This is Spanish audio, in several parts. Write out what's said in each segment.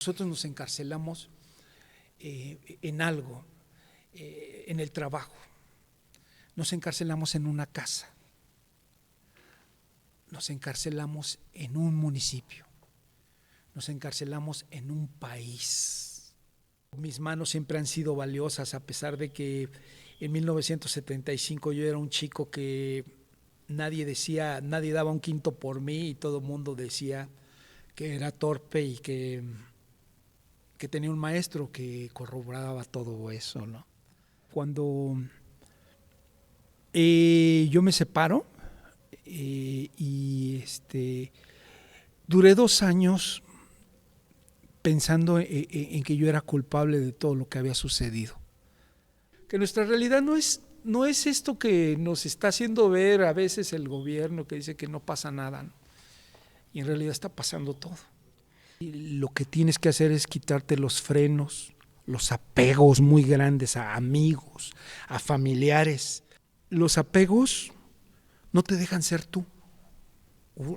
Nosotros nos encarcelamos en algo, en el trabajo, nos encarcelamos en una casa, nos encarcelamos en un municipio, nos encarcelamos en un país. Mis manos siempre han sido valiosas, a pesar de que en 1975 yo era un chico que nadie daba un quinto por mí y todo el mundo decía que era torpe y que tenía un maestro que corroboraba todo eso, ¿no? Cuando yo me separo duré 2 años pensando en que yo era culpable de todo lo que había sucedido. Que nuestra realidad no es esto que nos está haciendo ver a veces el gobierno, que dice que no pasa nada, ¿no? Y en realidad está pasando todo. Y lo que tienes que hacer es quitarte los frenos, los apegos muy grandes a amigos, a familiares. Los apegos no te dejan ser tú.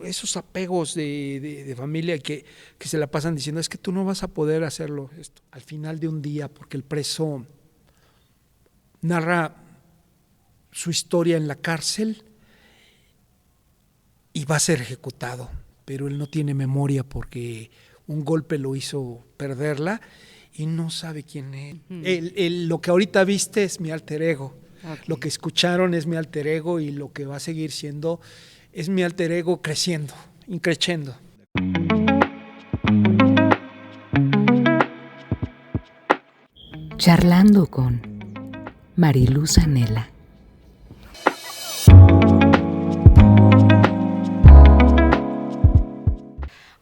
Esos apegos de familia que se la pasan diciendo, es que tú no vas a poder hacerlo esto. Al final de un día, porque el preso narra su historia en la cárcel y va a ser ejecutado, pero él no tiene memoria porque un golpe lo hizo perderla y no sabe quién es. Lo que ahorita viste es mi alter ego. Okay. Lo que escucharon es mi alter ego y lo que va a seguir siendo es mi alter ego creciendo, increciendo. Charlando con Mariluz Anela.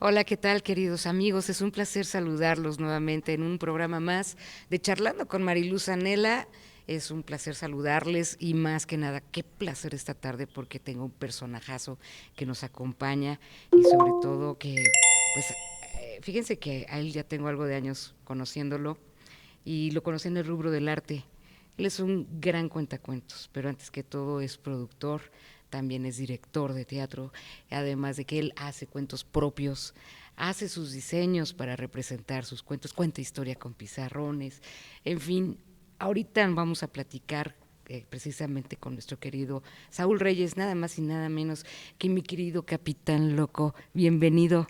Hola, ¿qué tal, queridos amigos? Es un placer saludarlos nuevamente en un programa más de Charlando con Mariluz Anela. Es un placer saludarles y más que nada, qué placer esta tarde porque tengo un personajazo que nos acompaña y sobre todo que, pues, fíjense que a él ya tengo algo de años conociéndolo y lo conocí en el rubro del arte. Él es un gran cuentacuentos, pero antes que todo es productor, también es director de teatro, además de que él hace cuentos propios, hace sus diseños para representar sus cuentos, cuenta historia con pizarrones, en fin. Ahorita vamos a platicar precisamente con nuestro querido Saúl Reyes, nada más y nada menos que mi querido Capitán Loco. Bienvenido.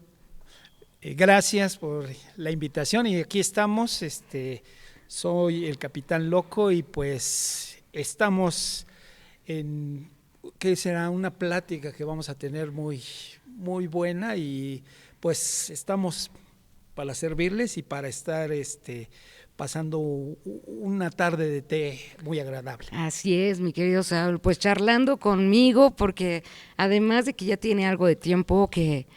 Gracias por la invitación y aquí estamos. Soy el Capitán Loco y pues estamos en, ¿qué será? Una plática que vamos a tener muy, muy buena y pues estamos para servirles y para estar pasando una tarde de té muy agradable. Así es, mi querido Saúl, pues charlando conmigo, porque además de que ya tiene algo de tiempo que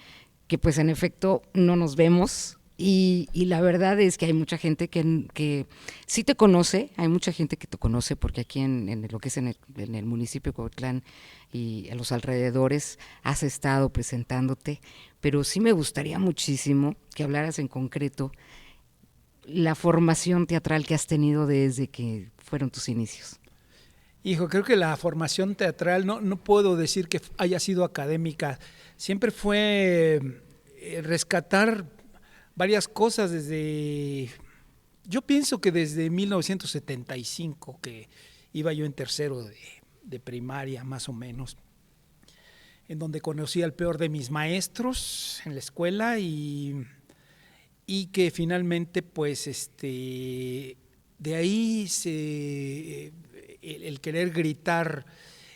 pues en efecto no nos vemos, y la verdad es que hay mucha gente que sí te conoce, hay mucha gente que te conoce, porque aquí en lo que es en el municipio de Cuauhtlán y en los alrededores has estado presentándote, pero sí me gustaría muchísimo que hablaras en concreto la formación teatral que has tenido desde que fueron tus inicios. Hijo, creo que la formación teatral no puedo decir que haya sido académica, siempre fue rescatar varias cosas yo pienso que desde 1975, que iba yo en tercero de primaria más o menos, en donde conocí al peor de mis maestros en la escuela y que finalmente pues de ahí el querer gritar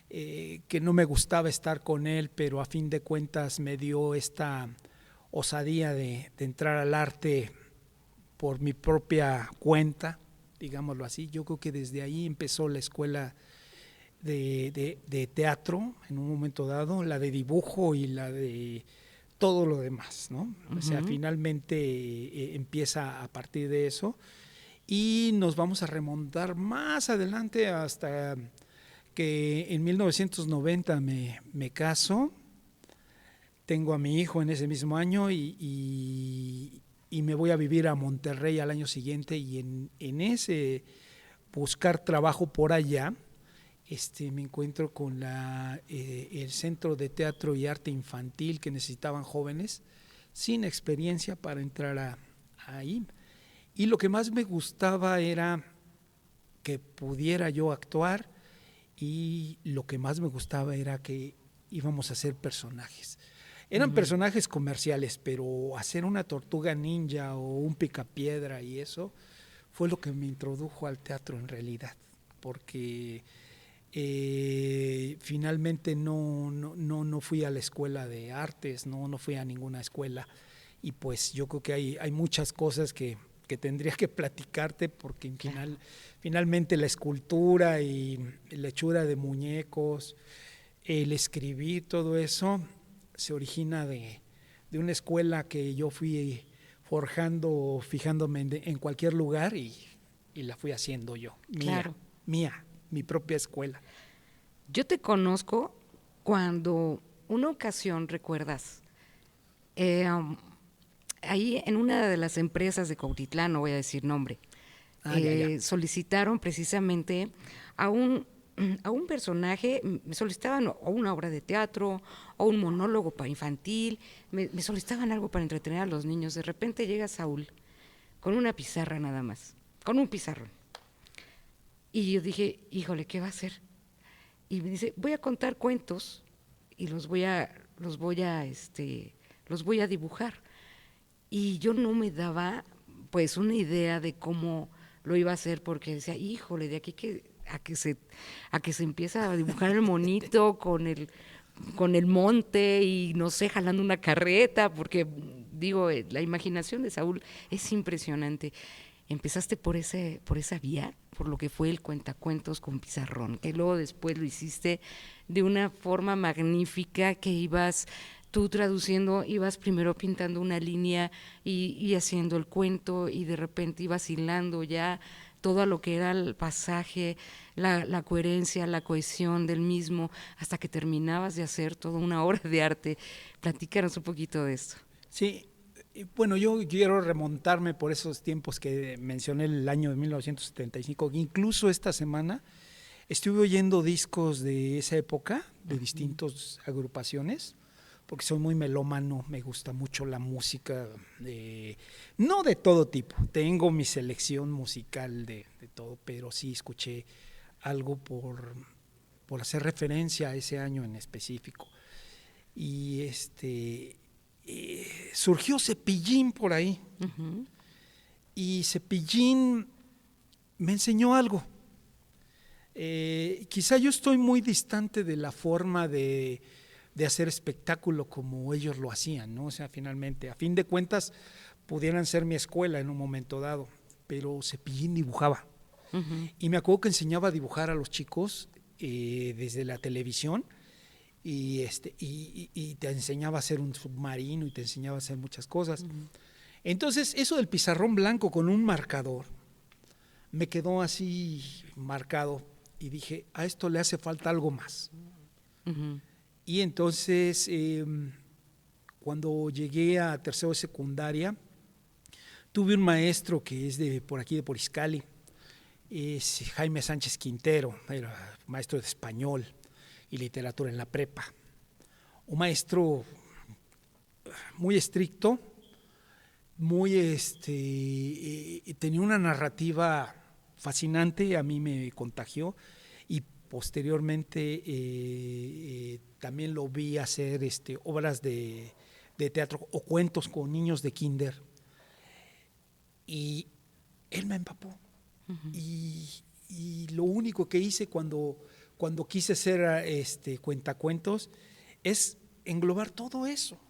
que no me gustaba estar con él, pero a fin de cuentas me dio esta osadía de entrar al arte por mi propia cuenta, digámoslo así. Yo creo que desde ahí empezó la escuela de teatro en un momento dado, la de dibujo y la de todo lo demás, ¿no? Uh-huh. O sea, finalmente empieza a partir de eso y nos vamos a remontar más adelante hasta que en 1990 me caso, tengo a mi hijo en ese mismo año y me voy a vivir a Monterrey al año siguiente y en ese buscar trabajo por allá, me encuentro con el Centro de Teatro y Arte Infantil que necesitaban jóvenes sin experiencia para entrar ahí. Y lo que más me gustaba era que pudiera yo actuar, y lo que más me gustaba era que íbamos a hacer personajes. Eran personajes comerciales, pero hacer una tortuga ninja o un picapiedra y eso fue lo que me introdujo al teatro en realidad, porque finalmente no fui a la escuela de artes, no fui a ninguna escuela, y pues yo creo que hay muchas cosas que tendría que platicarte, porque finalmente la escultura y la hechura de muñecos, el escribir, todo eso se origina de una escuela que yo fui forjando, fijándome en cualquier lugar, y la fui haciendo yo, Claro. mía, mi propia escuela. Yo te conozco cuando una ocasión, ¿recuerdas? Ahí en una de las empresas de Cuautitlán, no voy a decir nombre, Ya. solicitaron precisamente a un personaje, me solicitaban o una obra de teatro o un monólogo para infantil, me solicitaban algo para entretener a los niños. De repente llega Saúl con una pizarra nada más, con un pizarrón. Y yo dije, híjole, ¿qué va a hacer? Y me dice, voy a contar cuentos y los voy a dibujar. Y yo no me daba pues una idea de cómo lo iba a hacer, porque decía, híjole, de aquí a que se empieza a dibujar el monito con el monte y no sé, jalando una carreta, porque digo, la imaginación de Saúl es impresionante. Empezaste por esa vía, por lo que fue el cuentacuentos con pizarrón, que luego después lo hiciste de una forma magnífica, que ibas tú traduciendo, ibas primero pintando una línea y haciendo el cuento, y de repente ibas hilando ya todo lo que era el pasaje, la coherencia, la cohesión del mismo, hasta que terminabas de hacer toda una obra de arte. Platícanos un poquito de esto. Sí, bueno, yo quiero remontarme por esos tiempos que mencioné, el año de 1975. Incluso esta semana estuve oyendo discos de esa época, de distintas agrupaciones, porque soy muy melómano, me gusta mucho la música, no de todo tipo, tengo mi selección musical de todo, pero sí escuché algo por hacer referencia a ese año en específico. Y surgió Cepillín por ahí, y Cepillín me enseñó algo. Quizá yo estoy muy distante de la forma de hacer espectáculo como ellos lo hacían, ¿no? O sea, finalmente, a fin de cuentas, pudieran ser mi escuela en un momento dado, pero Cepillín dibujaba. Y me acuerdo que enseñaba a dibujar a los chicos desde la televisión, y te enseñaba a hacer un submarino, y te enseñaba a hacer muchas cosas. Entonces, eso del pizarrón blanco con un marcador me quedó así marcado, y dije, a esto le hace falta algo más. Y entonces, cuando llegué a tercero de secundaria, tuve un maestro que es de por aquí, de Poriscali, es Jaime Sánchez Quintero, era maestro de español y literatura en la prepa. Un maestro muy estricto, tenía una narrativa fascinante, a mí me contagió, y posteriormente también lo vi hacer obras de teatro o cuentos con niños de kinder, y él me empapó. Y lo único que hice cuando quise hacer cuentacuentos es englobar todo eso,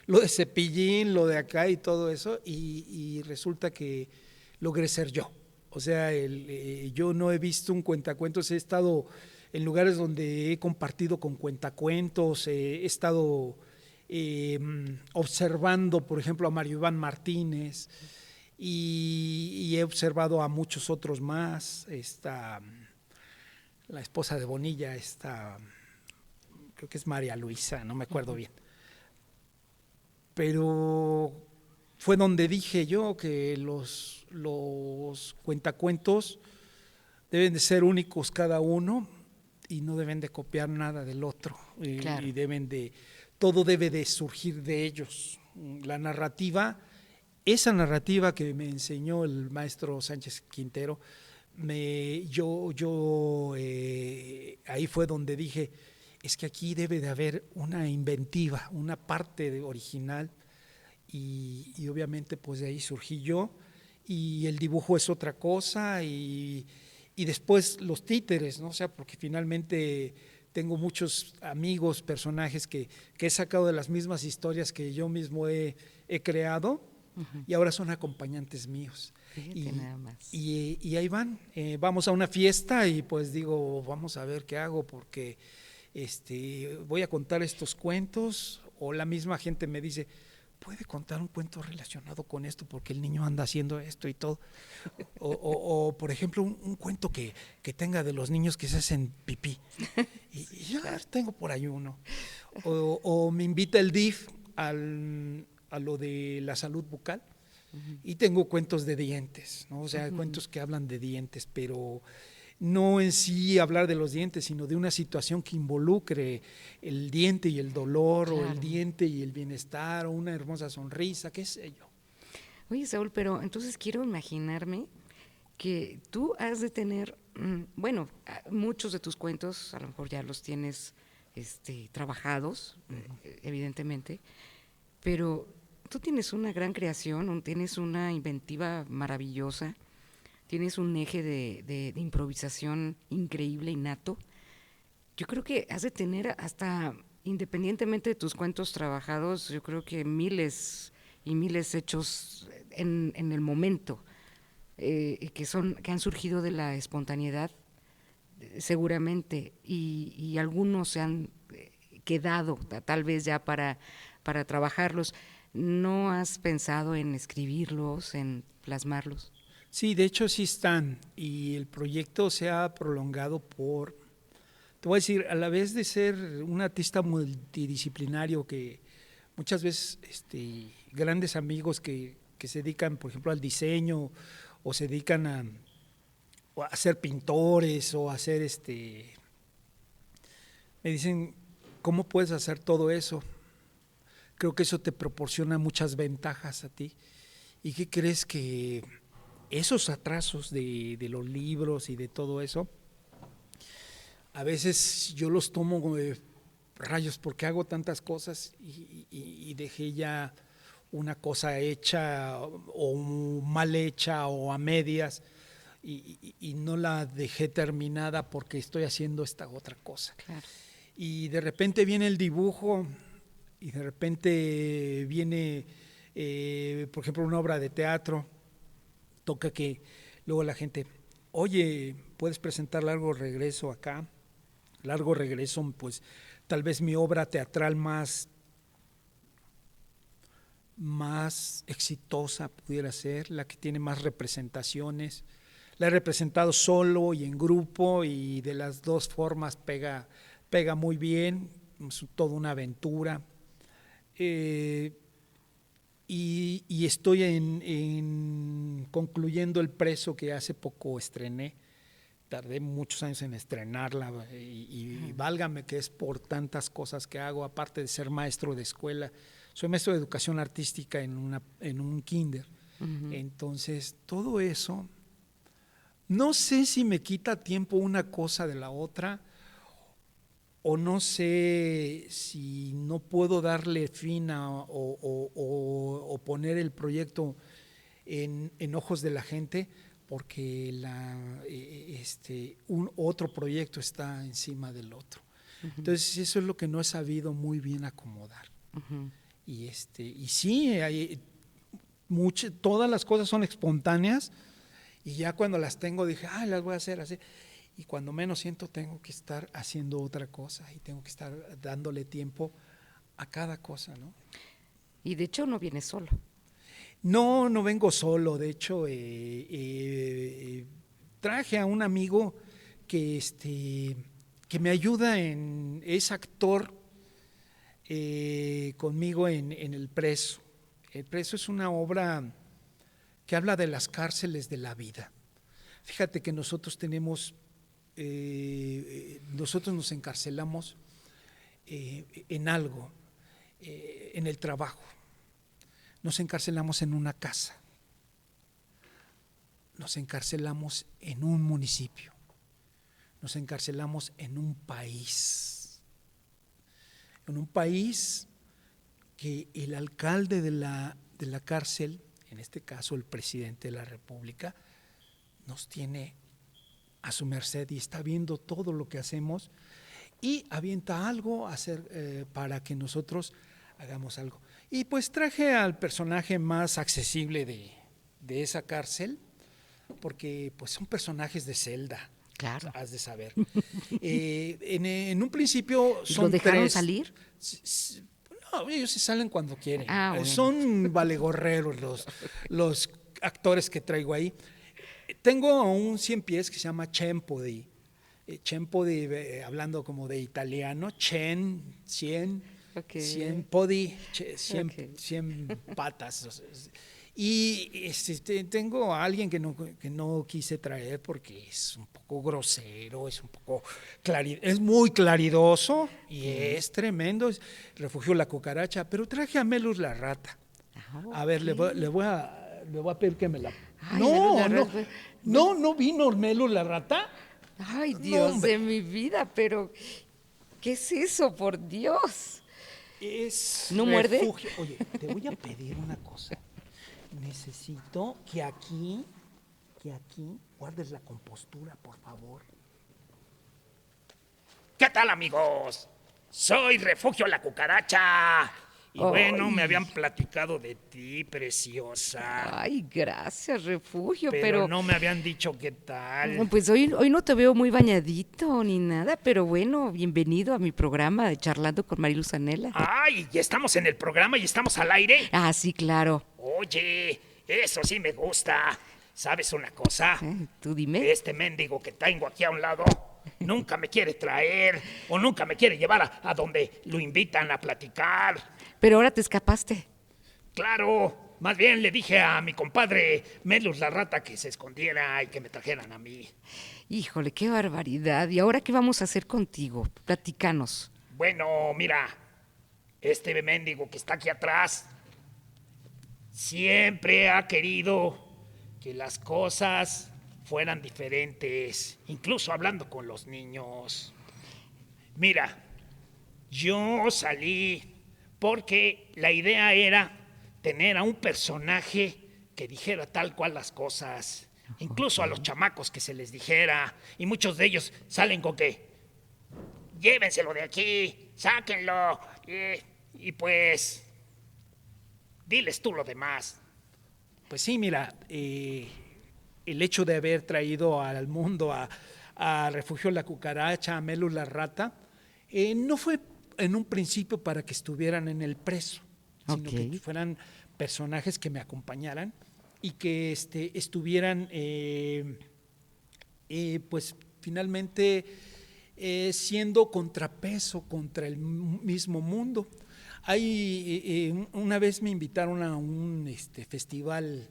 lo de Cepillín, lo de acá y todo eso, y resulta que logré ser yo. O sea, yo no he visto un cuentacuentos, he estado en lugares donde he compartido con cuentacuentos, he estado observando, por ejemplo, a Mario Iván Martínez, y he observado a muchos otros más, la esposa de Bonilla, creo que es María Luisa, no me acuerdo bien. Pero fue donde dije yo que los cuentacuentos deben de ser únicos cada uno, y no deben de copiar nada del otro, Claro. y todo debe de surgir de ellos. La narrativa esa narrativa que me enseñó el maestro Sánchez Quintero, ahí fue donde dije, es que aquí debe de haber una inventiva, una parte original, y obviamente pues de ahí surgí yo, y el dibujo es otra cosa, y después los títeres, ¿no? O sea, porque finalmente tengo muchos amigos, personajes que he sacado de las mismas historias que yo mismo he creado, y ahora son acompañantes míos. Fíjate nada más. Y ahí van, vamos a una fiesta y pues digo, vamos a ver qué hago, porque voy a contar estos cuentos, o la misma gente me dice, puede contar un cuento relacionado con esto porque el niño anda haciendo esto y todo. O por ejemplo, un cuento que tenga de los niños que se hacen pipí. Y ya tengo por ahí uno. O me invita el DIF a lo de la salud bucal, y tengo cuentos de dientes, ¿no? O sea, cuentos que hablan de dientes, pero no en sí hablar de los dientes, sino de una situación que involucre el diente y el dolor, o el diente y el bienestar, o una hermosa sonrisa, qué sé yo. Oye, Saúl, pero entonces quiero imaginarme que tú has de tener, bueno, muchos de tus cuentos a lo mejor ya los tienes trabajados, evidentemente, pero tú tienes una gran creación, tienes una inventiva maravillosa, tienes un eje de improvisación increíble, innato. Yo creo que has de tener hasta, independientemente de tus cuentos trabajados, yo creo que miles y miles hechos en el momento, que han surgido de la espontaneidad, seguramente, y algunos se han quedado tal vez ya para trabajarlos. ¿No has pensado en escribirlos, en plasmarlos? Sí, de hecho sí están, y el proyecto se ha prolongado te voy a decir, a la vez de ser un artista multidisciplinario, que muchas veces grandes amigos que se dedican, por ejemplo, al diseño, o se dedican a ser pintores, o a hacer me dicen, ¿cómo puedes hacer todo eso? Creo que eso te proporciona muchas ventajas a ti. ¿Y qué crees? Que esos atrasos de los libros y de todo eso, a veces yo los tomo como de rayos, porque hago tantas cosas y dejé ya una cosa hecha, o mal hecha, o a medias, y no la dejé terminada porque estoy haciendo esta otra cosa. Claro. Y de repente viene el dibujo, y de repente viene, por ejemplo, una obra de teatro, toca que luego la gente, oye, ¿puedes presentar Largo Regreso acá? Largo Regreso, pues tal vez mi obra teatral más exitosa pudiera ser, la que tiene más representaciones. La he representado solo y en grupo, y de las dos formas pega muy bien, es toda una aventura. Y estoy concluyendo El Preso, que hace poco estrené. Tardé muchos años en estrenarla, y válgame que es por tantas cosas que hago, aparte de ser maestro de escuela. Soy maestro de educación artística en un kinder. Entonces, todo eso, no sé si me quita tiempo una cosa de la otra, o no sé si no puedo darle fin o poner el proyecto en ojos de la gente, porque un otro proyecto está encima del otro. Entonces eso es lo que no he sabido muy bien acomodar. Y sí, todas las cosas son espontáneas, y ya cuando las tengo dije, las voy a hacer así. Y cuando menos siento, tengo que estar haciendo otra cosa, y tengo que estar dándole tiempo a cada cosa, ¿no? Y de hecho no vienes solo. No vengo solo. De hecho, traje a un amigo que me ayuda, es actor conmigo en El Preso. El Preso es una obra que habla de las cárceles de la vida. Fíjate que nosotros nos encarcelamos en algo, en el trabajo. nos encarcelamos en una casa, nos encarcelamos en un municipio, nos encarcelamos en un país que el alcalde de la cárcel, en este caso el presidente de la República, nos tiene a su merced y está viendo todo lo que hacemos y avienta algo a hacer, para que nosotros hagamos algo. Y pues traje al personaje más accesible de esa cárcel, porque pues son personajes de celda. Claro. Has de saber. En un principio son ¿Lo dejaron tres. salir? No, ellos se salen cuando quieren. Bueno. Son valegorreros los actores que traigo ahí. Tengo a un 100 pies que se llama Cempodi. Hablando como de italiano, 100 podi, 100 patas. Y tengo a alguien que no quise traer porque es un poco grosero, es un poco es muy claridoso y es tremendo. Refugio la cucaracha, pero traje a Melus la rata. A ver, le voy a pedir que me la... Ay, no vino Melus la rata. Ay, Dios de mi vida, pero ¿qué es eso, por Dios? ¿No muerde? Oye, te voy a pedir una cosa. Necesito que aquí guardes la compostura, por favor. ¿Qué tal, amigos? Soy Refugio la cucaracha. Y bueno, me habían platicado de ti, preciosa. Ay, gracias, Refugio, pero no me habían dicho qué tal. Pues hoy no te veo muy bañadito ni nada, pero bueno, bienvenido a mi programa de Charlando con Mariluz Anela. Ay, ya estamos en el programa y estamos al aire. Ah, sí, claro. Oye, eso sí me gusta. ¿Sabes una cosa? Tú dime. Este mendigo que tengo aquí a un lado nunca me quiere traer o nunca me quiere llevar a donde lo invitan a platicar. Pero ahora te escapaste. Claro, más bien le dije a mi compadre Melus la rata que se escondiera y que me trajeran a mí. Híjole, qué barbaridad. ¿Y ahora qué vamos a hacer contigo? Platícanos. Bueno, mira, este mendigo que está aquí atrás siempre ha querido que las cosas fueran diferentes, incluso hablando con los niños. Mira, yo salí porque la idea era tener a un personaje que dijera tal cual las cosas, incluso a los chamacos que se les dijera, y muchos de ellos salen con que llévenselo de aquí, sáquenlo, y pues diles tú lo demás. Pues sí, mira, el hecho de haber traído al mundo a Refugio la cucaracha, a Melus la rata, no fue en un principio para que estuvieran en el preso, sino que fueran personajes que me acompañaran y que estuvieran, pues finalmente siendo contrapeso contra el mismo mundo. Una vez me invitaron a un festival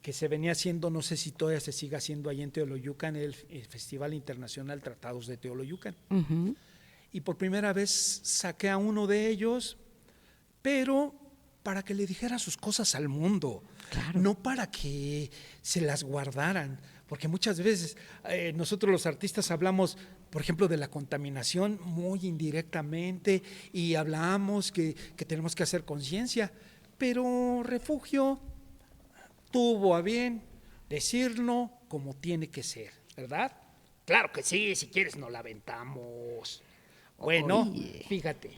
que se venía haciendo, no sé si todavía se sigue haciendo ahí en Teoloyucan, el Festival Internacional Tratados de Teoloyucan. Uh-huh. Y por primera vez saqué a uno de ellos, pero para que le dijera sus cosas al mundo, claro, no para que se las guardaran, porque muchas veces nosotros los artistas hablamos, por ejemplo, de la contaminación muy indirectamente y hablamos que tenemos que hacer conciencia, pero Refugio tuvo a bien decirlo como tiene que ser, ¿verdad? Claro que sí, si quieres nos la aventamos. Bueno, fíjate,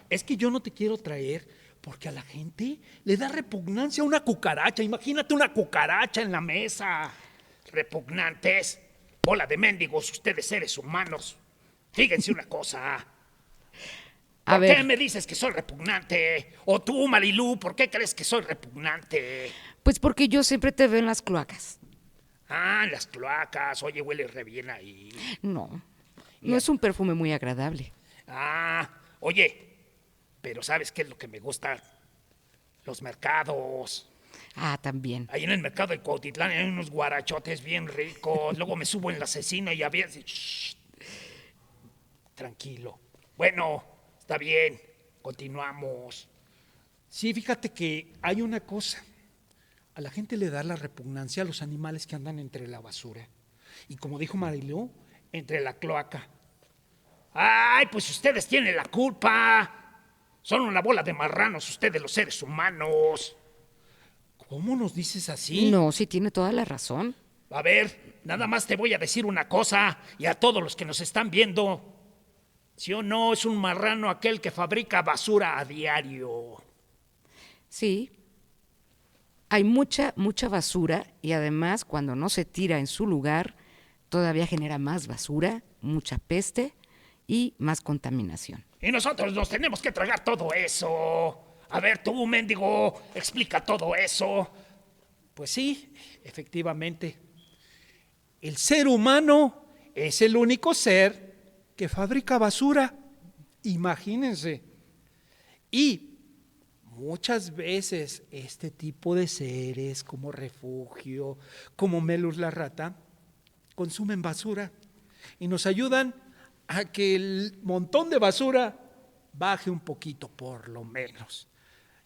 es que yo no te quiero traer porque a la gente le da repugnancia una cucaracha. Imagínate una cucaracha en la mesa. ¿Repugnantes? Bola de mendigos, ustedes seres humanos. Fíjense una cosa. ¿Por qué me dices que soy repugnante? O tú, Marilú, ¿por qué crees que soy repugnante? Pues porque yo siempre te veo en las cloacas. Ah, en las cloacas. Oye, huele re bien ahí. No es un perfume muy agradable. Ah, oye, pero ¿sabes qué es lo que me gusta? Los mercados. Ah, también. Ahí en el mercado de Cuautitlán hay unos guarachotes bien ricos. Luego me subo en la cecina y había... Shh, tranquilo. Bueno, está bien, continuamos. Sí, fíjate que hay una cosa. A la gente le da la repugnancia a los animales que andan entre la basura. Y como dijo Marilú, entre la cloaca. Ay, pues ustedes tienen la culpa. Son una bola de marranos ustedes los seres humanos. ¿Cómo nos dices así? No, sí tiene toda la razón. A ver, nada más te voy a decir una cosa y a todos los que nos están viendo. ¿Sí o no es un marrano aquel que fabrica basura a diario? Sí. Hay mucha basura y además cuando no se tira en su lugar, todavía genera más basura, mucha peste y más contaminación. Y nosotros nos tenemos que tragar todo eso. A ver, tú, mendigo, explica todo eso. Pues sí, efectivamente. El ser humano es el único ser que fabrica basura. Imagínense. Y muchas veces este tipo de seres como Refugio, como Melus la rata, consumen basura y nos ayudan a que el montón de basura baje un poquito por lo menos.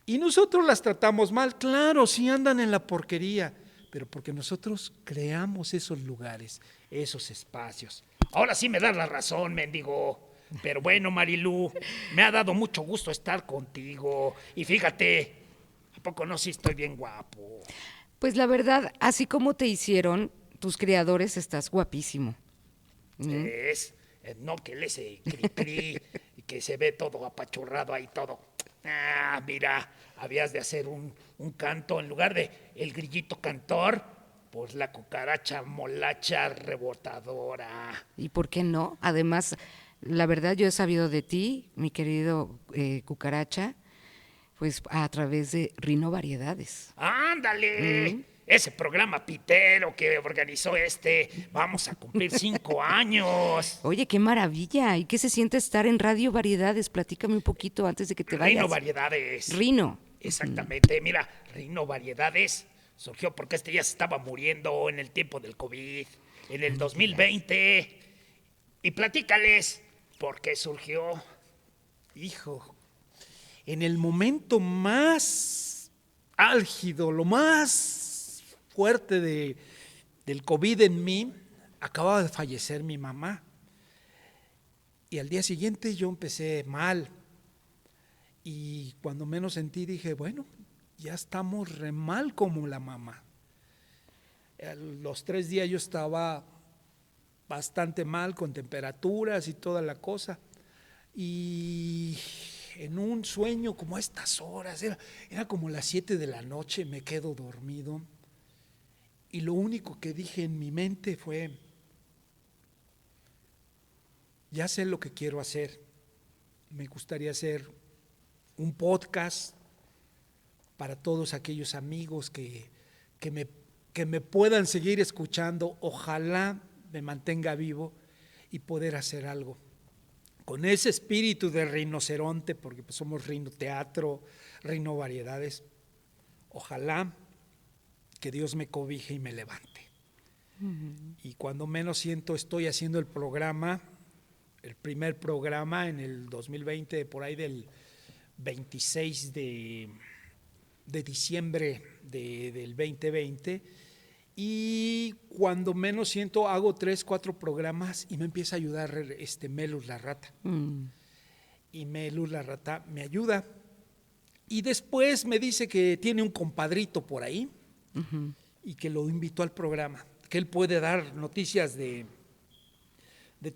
Y nosotros las tratamos mal, claro, sí andan en la porquería, pero porque nosotros creamos esos lugares, esos espacios. Ahora sí me das la razón, mendigo. Pero bueno, Marilú, me ha dado mucho gusto estar contigo. Y fíjate, ¿a poco no sí estoy bien guapo? Pues la verdad, así como te hicieron tus criadores, estás guapísimo. Es, no que le ese cri-cri y que se ve todo apachurrado ahí todo. Ah, mira, habías de hacer un canto en lugar de el grillito cantor, pues la cucaracha molacha rebotadora. ¿Y por qué no? Además, la verdad yo he sabido de ti, mi querido Cucaracha, pues a través de Rino Variedades. ¡Ándale! Ese programa pitero que organizó vamos a cumplir 5 años. Oye, qué maravilla. ¿Y qué se siente estar en Radio Variedades? Platícame un poquito antes de que te vayas. Rino Variedades. Rino. Exactamente. Mira, Rino Variedades surgió porque ya se estaba muriendo en el tiempo del COVID, en el 2020. Y platícales por qué surgió. Hijo, en el momento más álgido, lo más fuerte del COVID en mí, acababa de fallecer mi mamá. Y al día siguiente yo empecé mal. Y cuando menos sentí dije, bueno, ya estamos re mal como la mamá. A los 3 días yo estaba bastante mal, con temperaturas y toda la cosa. Y en un sueño como a estas horas, era como las 7 de la noche, me quedo dormido. Y lo único que dije en mi mente fue, ya sé lo que quiero hacer. Me gustaría hacer un podcast para todos aquellos amigos que me puedan seguir escuchando. Ojalá me mantenga vivo y poder hacer algo. Con ese espíritu de rinoceronte, porque pues somos Rino Teatro, Rino Variedades. Ojalá que Dios me cobije y me levante. Y cuando menos siento, estoy haciendo el programa, el primer programa en el 2020, por ahí del 26 de diciembre del 2020. Y cuando menos siento, hago 3, 4 programas y me empieza a ayudar Melus la rata. Y Melus la rata me ayuda. Y después me dice que tiene un compadrito por ahí y que lo invitó al programa, que él puede dar noticias de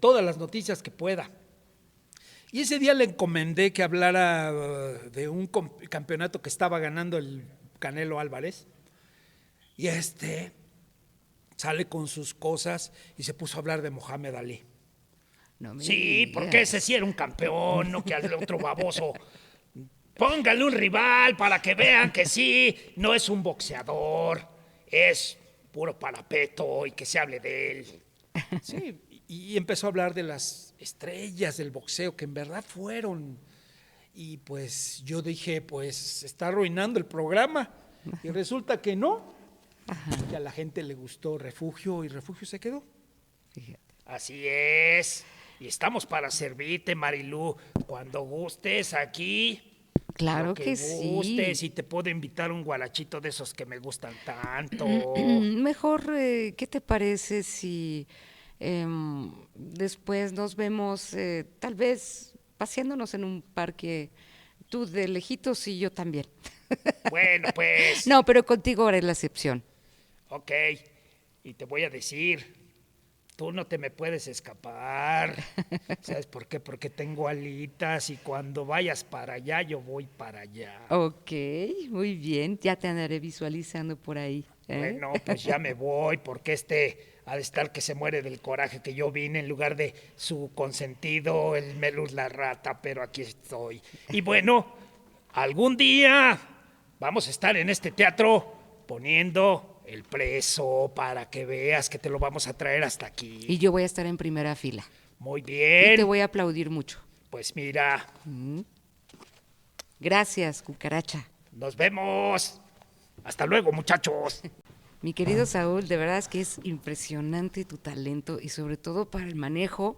todas las noticias que pueda. Y ese día le encomendé que hablara de un campeonato que estaba ganando el Canelo Álvarez. Y sale con sus cosas y se puso a hablar de Mohamed Ali. No me Sí, digas. porque ese sí era un campeón, no que al otro baboso. Póngale un rival para que vean que sí, no es un boxeador, es puro parapeto y que se hable de él. Sí, y empezó a hablar de las estrellas del boxeo que en verdad fueron. Y pues yo dije, pues se está arruinando el programa. Y resulta que no. Que a la gente le gustó Refugio y Refugio se quedó. Fíjate. Así es. Y estamos para servirte, Marilú. Cuando gustes aquí, Claro lo que gustes, sí. y te puedo invitar un guarachito de esos que me gustan tanto. Mejor, ¿qué te parece si después nos vemos, tal vez paseándonos en un parque, tú de lejitos y yo también? Bueno, pues, No, pero contigo haré la excepción. ok, y te voy a decir, tú no te me puedes escapar. ¿Sabes por qué? Porque tengo alitas y cuando vayas para allá, yo voy para allá. Ok, muy bien, ya te andaré visualizando por ahí, ¿eh? Bueno, pues ya me voy porque ha de estar que se muere del coraje que yo vine en lugar de su consentido, el Melus la rata, pero aquí estoy. Y bueno, algún día vamos a estar en este teatro poniendo el preso para que veas que te lo vamos a traer hasta Y aquí. yo voy a estar en primera fila Muy y te bien, voy a aplaudir mucho. pues mira, Gracias, cucaracha. nos vemos. Hasta luego, muchachos. Mi querido Saúl, de verdad es que es impresionante tu talento y sobre todo para el manejo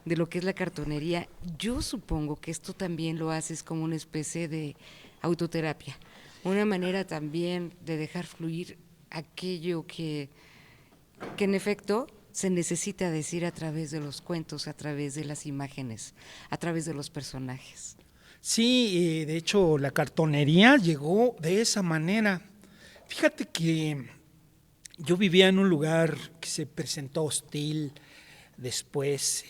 de lo que es la cartonería. Yo supongo que esto también lo haces como una especie de autoterapia, una manera también de dejar fluir aquello que en efecto se necesita decir a través de los cuentos, a través de las imágenes, a través de los personajes. Sí, de hecho la cartonería llegó de esa manera. Fíjate que yo vivía en un lugar que se presentó hostil después.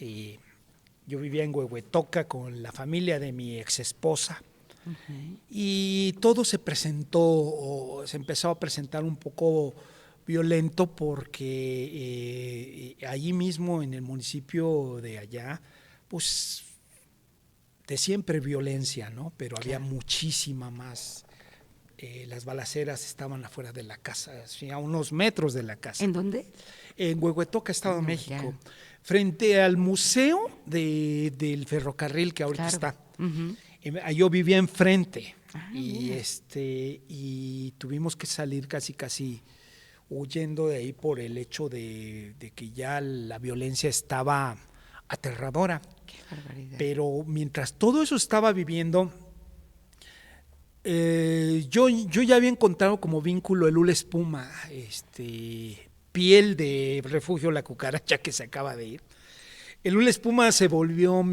Yo vivía en Huehuetoca con la familia de mi ex esposa y todo se presentó, o se empezó a presentar un poco violento porque allí mismo en el municipio de allá, pues de siempre violencia, ¿no? Pero había Claro. muchísima más. Las balaceras estaban afuera de la casa, así, a unos metros de la casa. ¿En dónde? En Huehuetoca, Estado de México, Ya, frente al museo del ferrocarril que ahorita claro. está. Ujú. Yo vivía enfrente Ah, y mira. y tuvimos que salir casi huyendo de ahí por el hecho de que ya la violencia estaba aterradora. Qué barbaridad. Pero mientras todo eso estaba viviendo, yo ya había encontrado como vínculo el hula espuma, piel de refugio la cucaracha que se acaba de ir. El hula espuma se volvió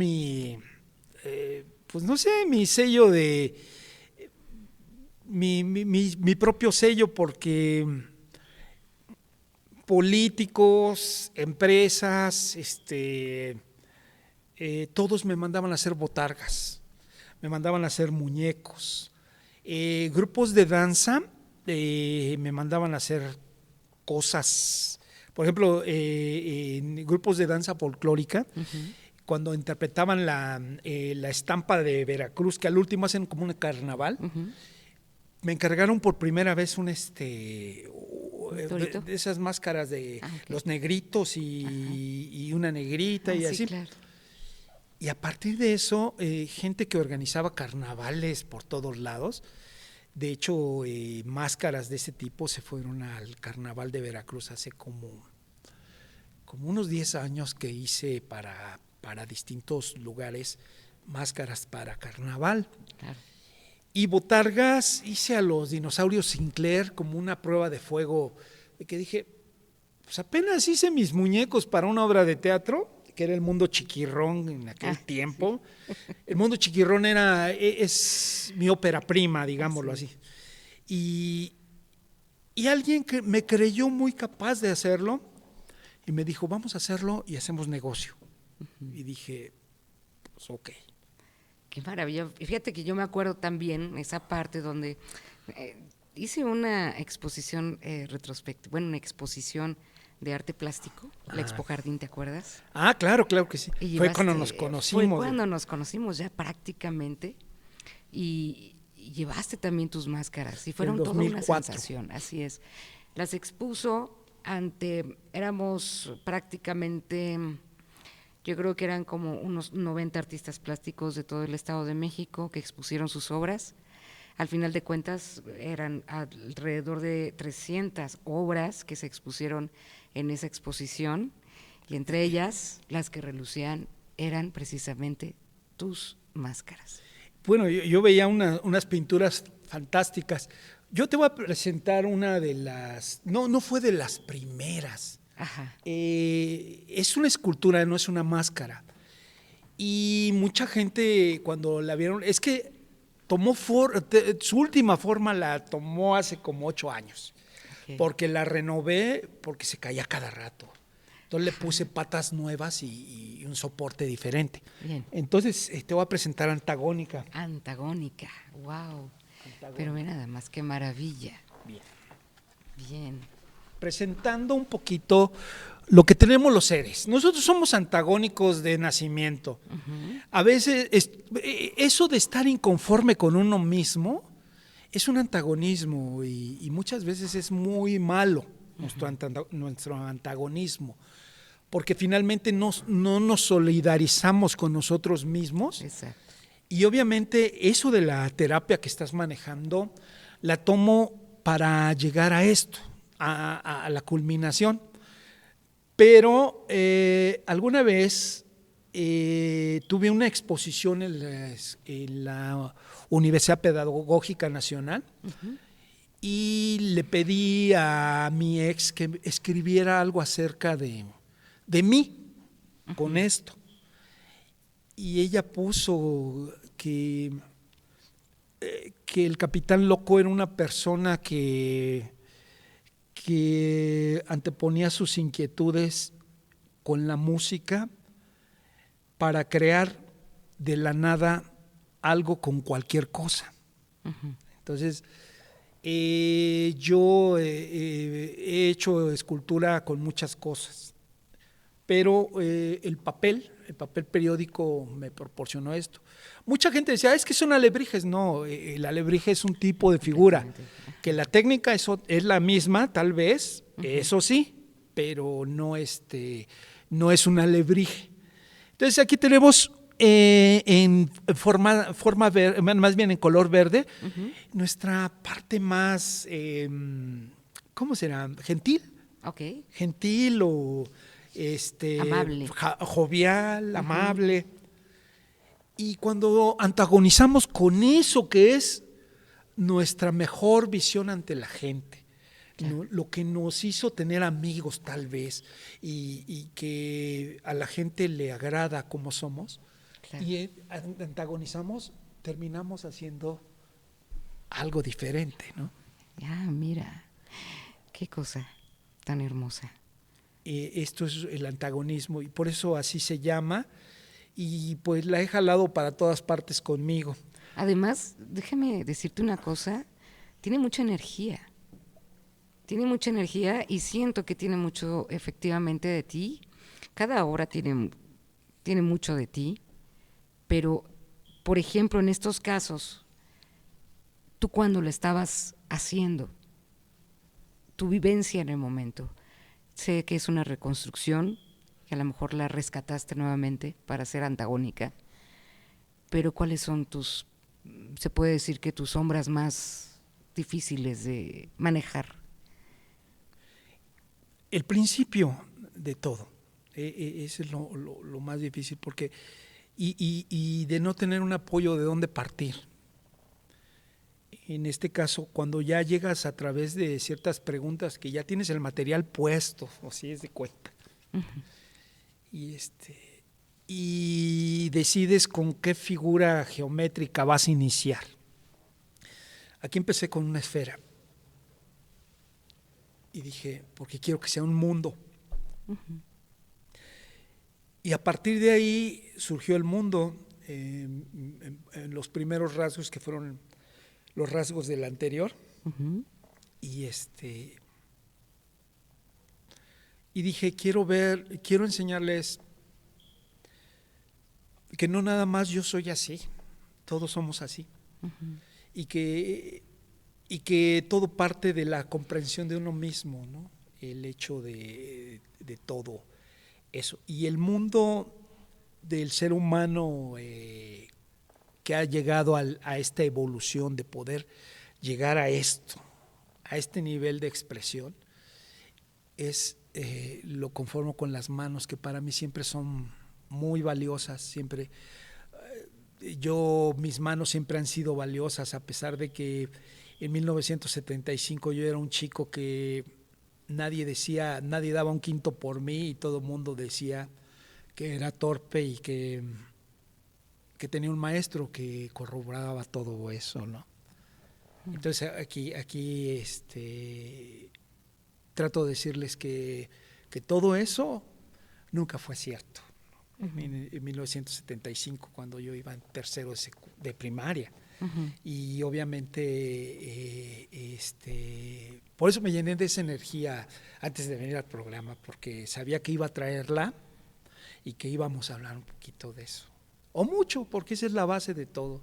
pues no sé, mi sello de, mi propio sello porque políticos, empresas, todos me mandaban a hacer botargas, me mandaban a hacer muñecos. Grupos de danza me mandaban a hacer cosas. Por ejemplo, en grupos de danza folclórica, cuando interpretaban la estampa de Veracruz, que al último hacen como un carnaval, me encargaron por primera vez ¿Un torito? de esas máscaras de Ah, ok. los negritos y una negrita Ah, y sí, así. claro. Y a partir de eso, gente que organizaba carnavales por todos lados, de hecho, máscaras de ese tipo se fueron al carnaval de Veracruz hace como unos 10 años que hice para distintos lugares máscaras para carnaval. Claro. Y botargas hice a los dinosaurios Sinclair como una prueba de fuego, de que dije, pues apenas hice mis muñecos para una obra de teatro, que era El Mundo Chiquirrón en aquel tiempo. Sí. El Mundo Chiquirrón es mi ópera prima, digámoslo así. Y alguien que me creyó muy capaz de hacerlo y me dijo, vamos a hacerlo y hacemos negocio. Y dije, pues ok. Qué maravilla. Y fíjate que yo me acuerdo también esa parte donde hice una exposición retrospectiva, bueno, una exposición de arte plástico, la Expo Jardín, ¿te acuerdas? Claro que sí. Y Fue cuando nos llevaste, conocimos. fue cuando nos conocimos ya prácticamente y llevaste también tus máscaras y fueron toda una 2004. sensación, así es. Las expuso éramos prácticamente, yo creo que eran como unos 90 artistas plásticos de todo el Estado de México que expusieron sus obras. Al final de cuentas eran alrededor de 300 obras que se expusieron en esa exposición y entre ellas las que relucían eran precisamente tus máscaras. Bueno, yo veía unas pinturas fantásticas. Yo te voy a presentar una de las, no fue de las primeras. Ajá. Es una escultura, no es una máscara. Y mucha gente cuando la vieron, es que su última forma la tomó hace como 8 años, Ok. porque la renové porque se caía cada rato. Entonces le puse patas nuevas y un soporte diferente. Bien. Entonces te voy a presentar Antagónica. Antagónica, wow. Antagónica. Pero ve nada más, qué maravilla. Bien. Bien. Presentando un poquito lo que tenemos los seres. Nosotros somos antagónicos de nacimiento. A veces eso de estar inconforme con uno mismo es un antagonismo y muchas veces es muy malo nuestro antagonismo, porque finalmente no nos solidarizamos con nosotros mismos. Exacto. Y obviamente eso de la terapia que estás manejando la tomo para llegar a esto, a la culminación. Pero alguna vez tuve una exposición en la Universidad Pedagógica Nacional y le pedí a mi ex que escribiera algo acerca de mí con esto. Y ella puso que el Capitán Loco era una persona que anteponía sus inquietudes con la música para crear de la nada algo con cualquier cosa. Entonces, yo he hecho escultura con muchas cosas, pero el papel periódico me proporcionó esto. Mucha gente decía, es que son alebrijes. No, el alebrije es un tipo de figura, que la técnica es la misma, tal vez, eso sí, pero no es un alebrije. Entonces aquí tenemos en forma verde, más bien en color verde, nuestra parte más, ¿cómo será? ¿Gentil? Ok. Gentil o Amable. jovial, amable. Y cuando antagonizamos con eso que es nuestra mejor visión ante la gente, Claro. lo que nos hizo tener amigos tal vez y que a la gente le agrada como somos, Claro. y antagonizamos, terminamos haciendo algo diferente, ¿no? Ah, mira, qué cosa tan hermosa. Esto es el antagonismo y por eso así se llama, y pues la he jalado para todas partes conmigo. Además, déjame decirte una cosa, tiene mucha energía. Tiene mucha energía y siento que tiene mucho efectivamente de ti. Cada obra tiene mucho de ti, pero, por ejemplo, en estos casos, tú cuando lo estabas haciendo, tu vivencia en el momento, sé que es una reconstrucción, que a lo mejor la rescataste nuevamente para ser antagónica, pero ¿cuáles son se puede decir que tus sombras más difíciles de manejar? El principio de todo, ese es lo más difícil, porque y de no tener un apoyo de dónde partir. En este caso, cuando ya llegas a través de ciertas preguntas que ya tienes el material puesto, o si es de cuenta, y decides con qué figura geométrica vas a iniciar. Aquí empecé con una esfera y dije, porque quiero que sea un mundo. Y a partir de ahí surgió el mundo, en los primeros rasgos que fueron los rasgos del anterior. Y y dije, quiero enseñarles que no nada más yo soy así, todos somos así. Y que todo parte de la comprensión de uno mismo, ¿no? El hecho de todo eso. Y el mundo del ser humano que ha llegado a esta evolución de poder llegar a esto, a este nivel de expresión, lo conformo con las manos, que para mí siempre son muy valiosas, siempre mis manos siempre han sido valiosas, a pesar de que en 1975 yo era un chico que nadie daba un quinto por mí y todo el mundo decía que era torpe y que tenía un maestro que corroboraba todo eso, ¿no? Entonces aquí trato de decirles que todo eso nunca fue cierto. En 1975, cuando yo iba en tercero de primaria. Y obviamente por eso me llené de esa energía antes de venir al programa, porque sabía que iba a traerla y que íbamos a hablar un poquito de eso, o mucho, porque esa es la base de todo.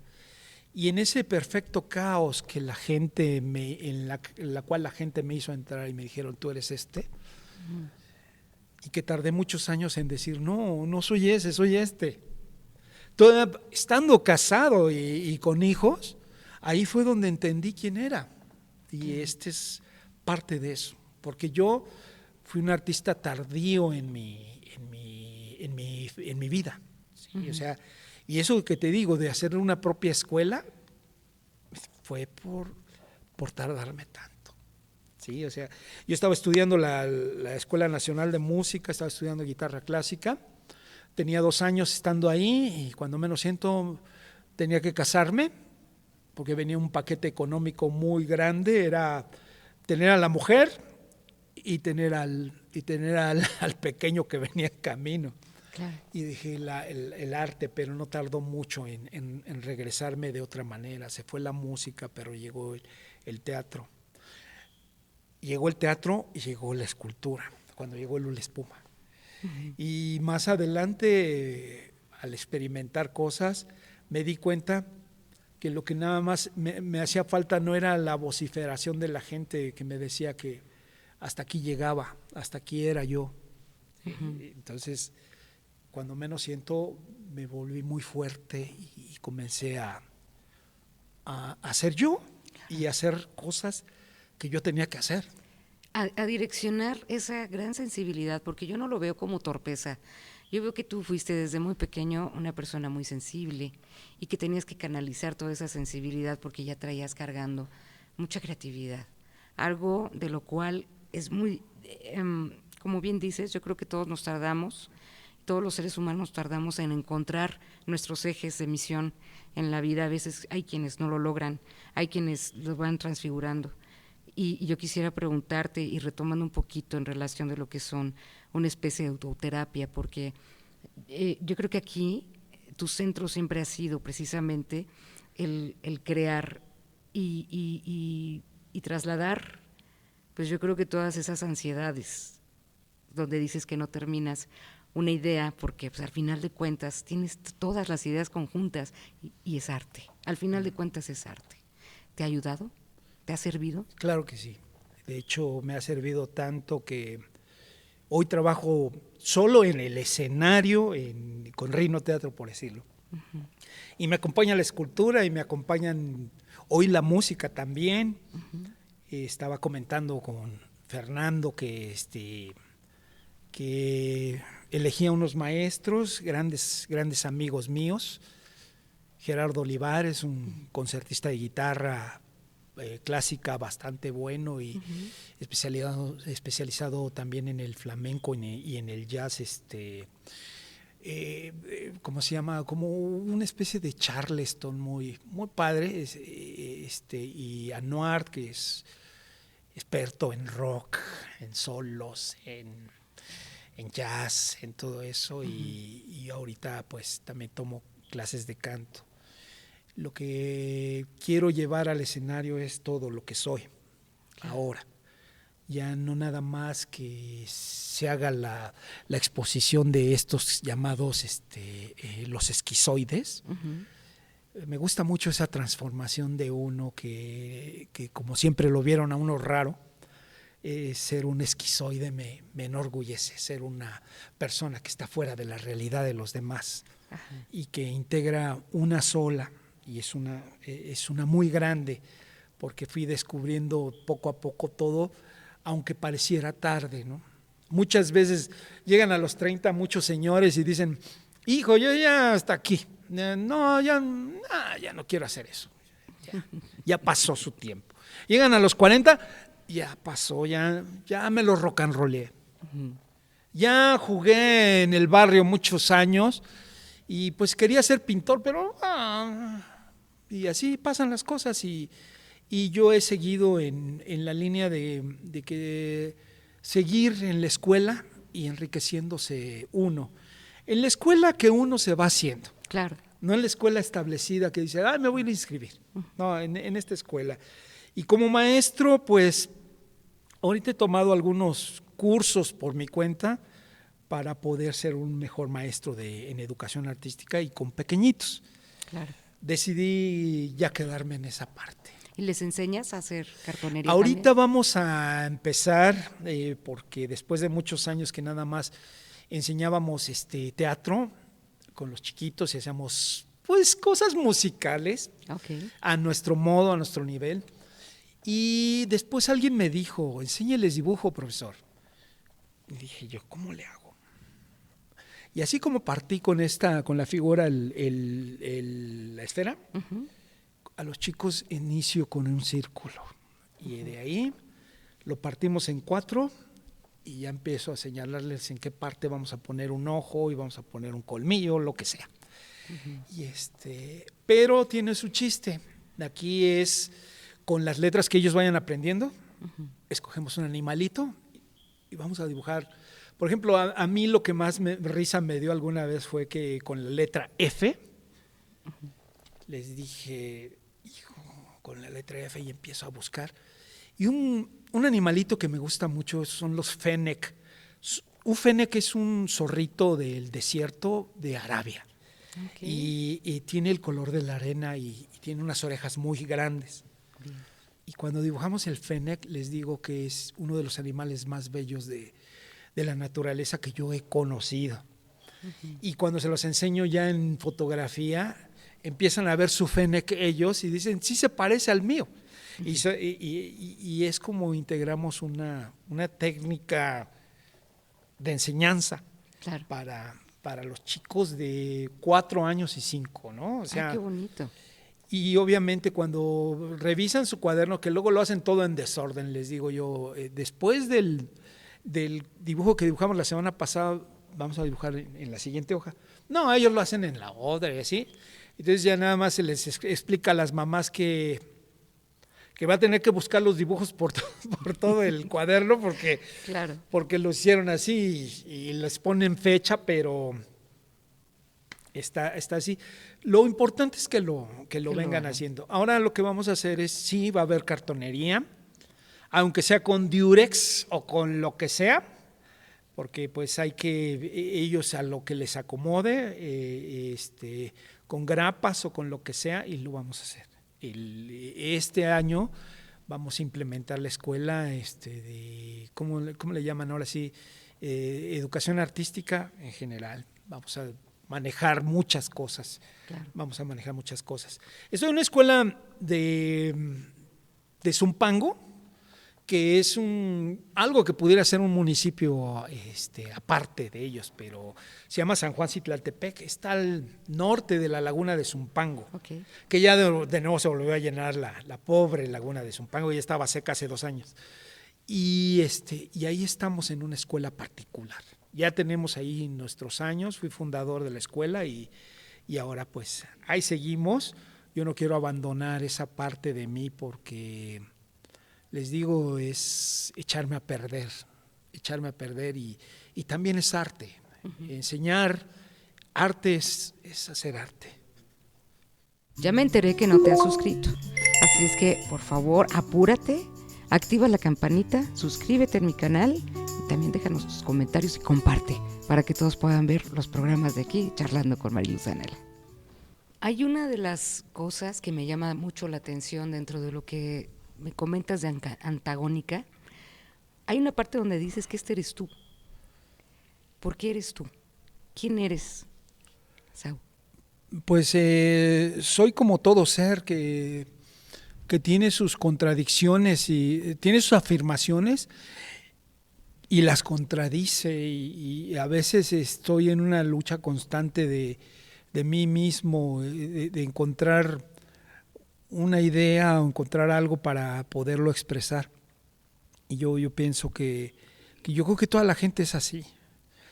Y en ese perfecto caos que la gente en la cual la gente me hizo entrar y me dijeron, tú eres y que tardé muchos años en decir, no soy ese, soy este. Todavía estando casado y con hijos, ahí fue donde entendí quién era. Y es parte de eso, porque yo fui un artista tardío en mi vida. ¿Sí? O sea, y eso que te digo, de hacer una propia escuela, fue por tardarme tanto. Sí, o sea, yo estaba estudiando la Escuela Nacional de Música, estaba estudiando guitarra clásica, tenía 2 años estando ahí y cuando menos siento tenía que casarme, porque venía un paquete económico muy grande, era tener a la mujer y tener al pequeño que venía en camino. Claro. Y dije el arte, pero no tardó mucho en regresarme de otra manera. Se fue la música, pero llegó el teatro. Llegó el teatro y llegó la escultura, cuando llegó el Lula Espuma. Y más adelante, al experimentar cosas, me di cuenta que lo que nada más me hacía falta no era la vociferación de la gente que me decía que hasta aquí llegaba, hasta aquí era yo. Entonces, cuando menos siento, me volví muy fuerte y comencé a hacer yo y a hacer cosas que yo tenía que hacer. A direccionar esa gran sensibilidad, porque yo no lo veo como torpeza. Yo veo que tú fuiste desde muy pequeño una persona muy sensible y que tenías que canalizar toda esa sensibilidad porque ya traías cargando mucha creatividad. Algo de lo cual es muy, como bien dices, yo creo que todos nos tardamos, todos los seres humanos tardamos en encontrar nuestros ejes de misión en la vida. A veces hay quienes no lo logran, hay quienes lo van transfigurando. Y yo quisiera preguntarte, y retomando un poquito en relación de lo que son una especie de autoterapia, porque yo creo que aquí tu centro siempre ha sido precisamente el crear y trasladar, pues yo creo que todas esas ansiedades, donde dices que no terminas una idea, porque pues, al final de cuentas tienes todas las ideas conjuntas y es arte. Al final de cuentas es arte. ¿Te ha ayudado? ¿Te ha servido? Claro que sí. De hecho, me ha servido tanto que hoy trabajo solo en el escenario, con Reino Teatro, por decirlo. Y me acompaña la escultura y me acompañan hoy la música también. Estaba comentando con Fernando que elegía unos maestros, grandes amigos míos. Gerardo Olivares, un concertista de guitarra clásica bastante bueno y especializado también en el flamenco y en el jazz, ¿cómo se llama? Como una especie de Charleston muy padre, y Anuart, que es experto en rock, en solos, en jazz, en todo eso, y ahorita pues también tomo clases de canto. Lo que quiero llevar al escenario es todo lo que soy ahora. Ya no nada más que se haga la exposición de estos llamados los esquizoides. Me gusta mucho esa transformación de uno que como siempre lo vieron a uno raro. Ser un esquizoide me enorgullece, ser una persona que está fuera de la realidad de los demás. Y que integra una sola. Y es una muy grande, porque fui descubriendo poco a poco todo, aunque pareciera tarde, ¿no? Muchas veces llegan a los 30 muchos señores y dicen, hijo, yo ya hasta aquí, No, ya no quiero hacer eso. Ya pasó su tiempo. Llegan a los 40, ya pasó, ya me lo rock and rollé. Ya jugué en el barrio muchos años y pues quería ser pintor, pero y así pasan las cosas y yo he seguido en la línea de que seguir en la escuela y enriqueciéndose uno. En la escuela que uno se va haciendo. Claro. No en la escuela establecida que dice, me voy a inscribir. No, en esta escuela. Y como maestro, pues, ahorita he tomado algunos cursos por mi cuenta para poder ser un mejor maestro en educación artística y con pequeñitos. Claro. Decidí ya quedarme en esa parte. ¿Y les enseñas a hacer cartonería Ahorita también? vamos a empezar, porque después de muchos años que nada más enseñábamos teatro con los chiquitos y hacíamos pues cosas musicales a nuestro modo, a nuestro nivel. Y después alguien me dijo, enséñeles dibujo, profesor. Y dije yo, ¿cómo le hago? Y así como partí con la figura, la esfera, a los chicos inicio con un círculo. Y de ahí lo partimos en 4 y ya empiezo a señalarles en qué parte vamos a poner un ojo y vamos a poner un colmillo, lo que sea. Y pero tiene su chiste. Aquí es con las letras que ellos vayan aprendiendo, escogemos un animalito y vamos a dibujar. Por ejemplo, a mí lo que más risa me dio alguna vez fue que con la letra F, les dije, hijo, con la letra F y empiezo a buscar. Y un animalito que me gusta mucho son los fennec. Un fennec es un zorrito del desierto de Arabia. Y tiene el color de la arena y tiene unas orejas muy grandes. Bien. Y cuando dibujamos el fennec, les digo que es uno de los animales más bellos de la naturaleza que yo he conocido. Y cuando se los enseño ya en fotografía, empiezan a ver su fennec ellos y dicen, sí se parece al mío. Y es como integramos una técnica de enseñanza para los chicos de 4 años y 5, ¿no? O sea, qué bonito. Y obviamente cuando revisan su cuaderno, que luego lo hacen todo en desorden, les digo yo, después del dibujo que dibujamos la semana pasada, vamos a dibujar en la siguiente hoja. No, ellos lo hacen en la otra y así. Entonces ya nada más se les explica a las mamás que va a tener que buscar los dibujos por todo el cuaderno porque lo hicieron así y les ponen fecha, pero está así. Lo importante es que lo vengan haciendo. Ahora lo que vamos a hacer es, sí, va a haber cartonería, aunque sea con Durex o con lo que sea, porque pues hay que, ellos a lo que les acomode, con grapas o con lo que sea, y lo vamos a hacer. Este año vamos a implementar la escuela ¿cómo le llaman ahora sí? Educación artística en general. Vamos a manejar muchas cosas. Claro. Vamos a manejar muchas cosas. Estoy en una escuela de Zumpango, que es algo que pudiera ser un municipio aparte de ellos, pero se llama San Juan Citlaltepec, está al norte de la laguna de Zumpango, que ya de nuevo se volvió a llenar la pobre laguna de Zumpango, ya estaba seca hace 2 años. Y ahí estamos en una escuela particular. Ya tenemos ahí nuestros años, fui fundador de la escuela y ahora pues ahí seguimos. Yo no quiero abandonar esa parte de mí porque les digo, es echarme a perder y también es arte. Enseñar arte es hacer arte. Ya me enteré que no te has suscrito, así es que por favor apúrate, activa la campanita, suscríbete a mi canal y también déjanos tus comentarios y comparte para que todos puedan ver los programas de aquí charlando con Mariluz Anela. Hay una de las cosas que me llama mucho la atención dentro de lo que me comentas de Antagónica. Hay una parte donde dices que este eres tú. ¿Por qué eres tú? ¿Quién eres, Sau? Pues soy como todo ser que tiene sus contradicciones y tiene sus afirmaciones y las contradice y a veces estoy en una lucha constante de mí mismo, de encontrar una idea o encontrar algo para poderlo expresar. Y yo pienso que yo creo que toda la gente es así.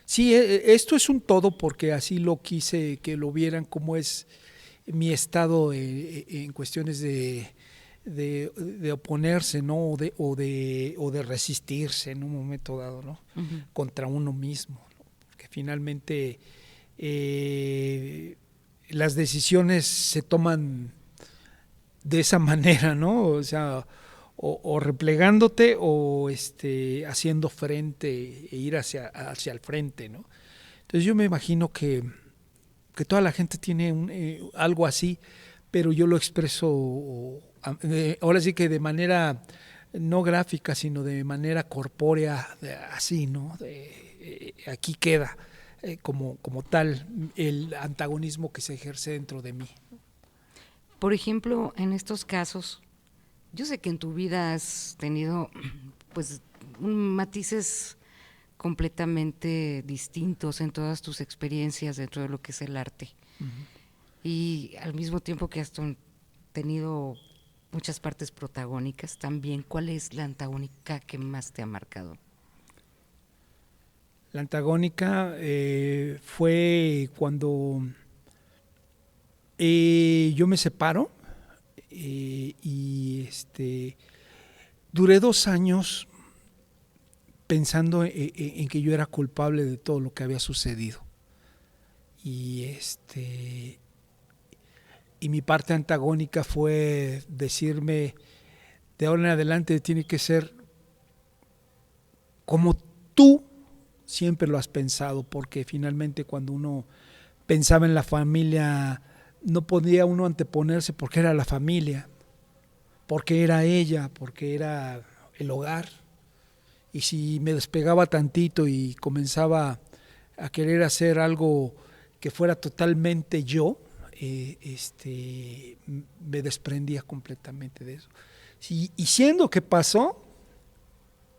Sí, esto es un todo porque así lo quise que lo vieran como es mi estado en cuestiones de oponerse, ¿no? O de resistirse en un momento dado, ¿no? Uh-huh. Contra uno mismo, ¿no? Porque finalmente las decisiones se toman de esa manera, ¿no? O sea, o replegándote o haciendo frente e ir hacia el frente, ¿no? Entonces yo me imagino que toda la gente tiene algo así, pero yo lo expreso ahora sí que de manera no gráfica, sino de manera corpórea, así, ¿no? Aquí queda como tal el antagonismo que se ejerce dentro de mí. Por ejemplo, en estos casos, yo sé que en tu vida has tenido pues matices completamente distintos en todas tus experiencias dentro de lo que es el arte. Uh-huh. Y al mismo tiempo que has tenido muchas partes protagónicas, también, ¿cuál es la antagónica que más te ha marcado? La antagónica fue cuando yo me separo y duré 2 años pensando en que yo era culpable de todo lo que había sucedido. Y mi parte antagónica fue decirme, de ahora en adelante tiene que ser como tú siempre lo has pensado, porque finalmente cuando uno pensaba en la familia, no podía uno anteponerse porque era la familia, porque era ella, porque era el hogar. Y si me despegaba tantito y comenzaba a querer hacer algo que fuera totalmente yo, me desprendía completamente de eso. Y siendo que pasó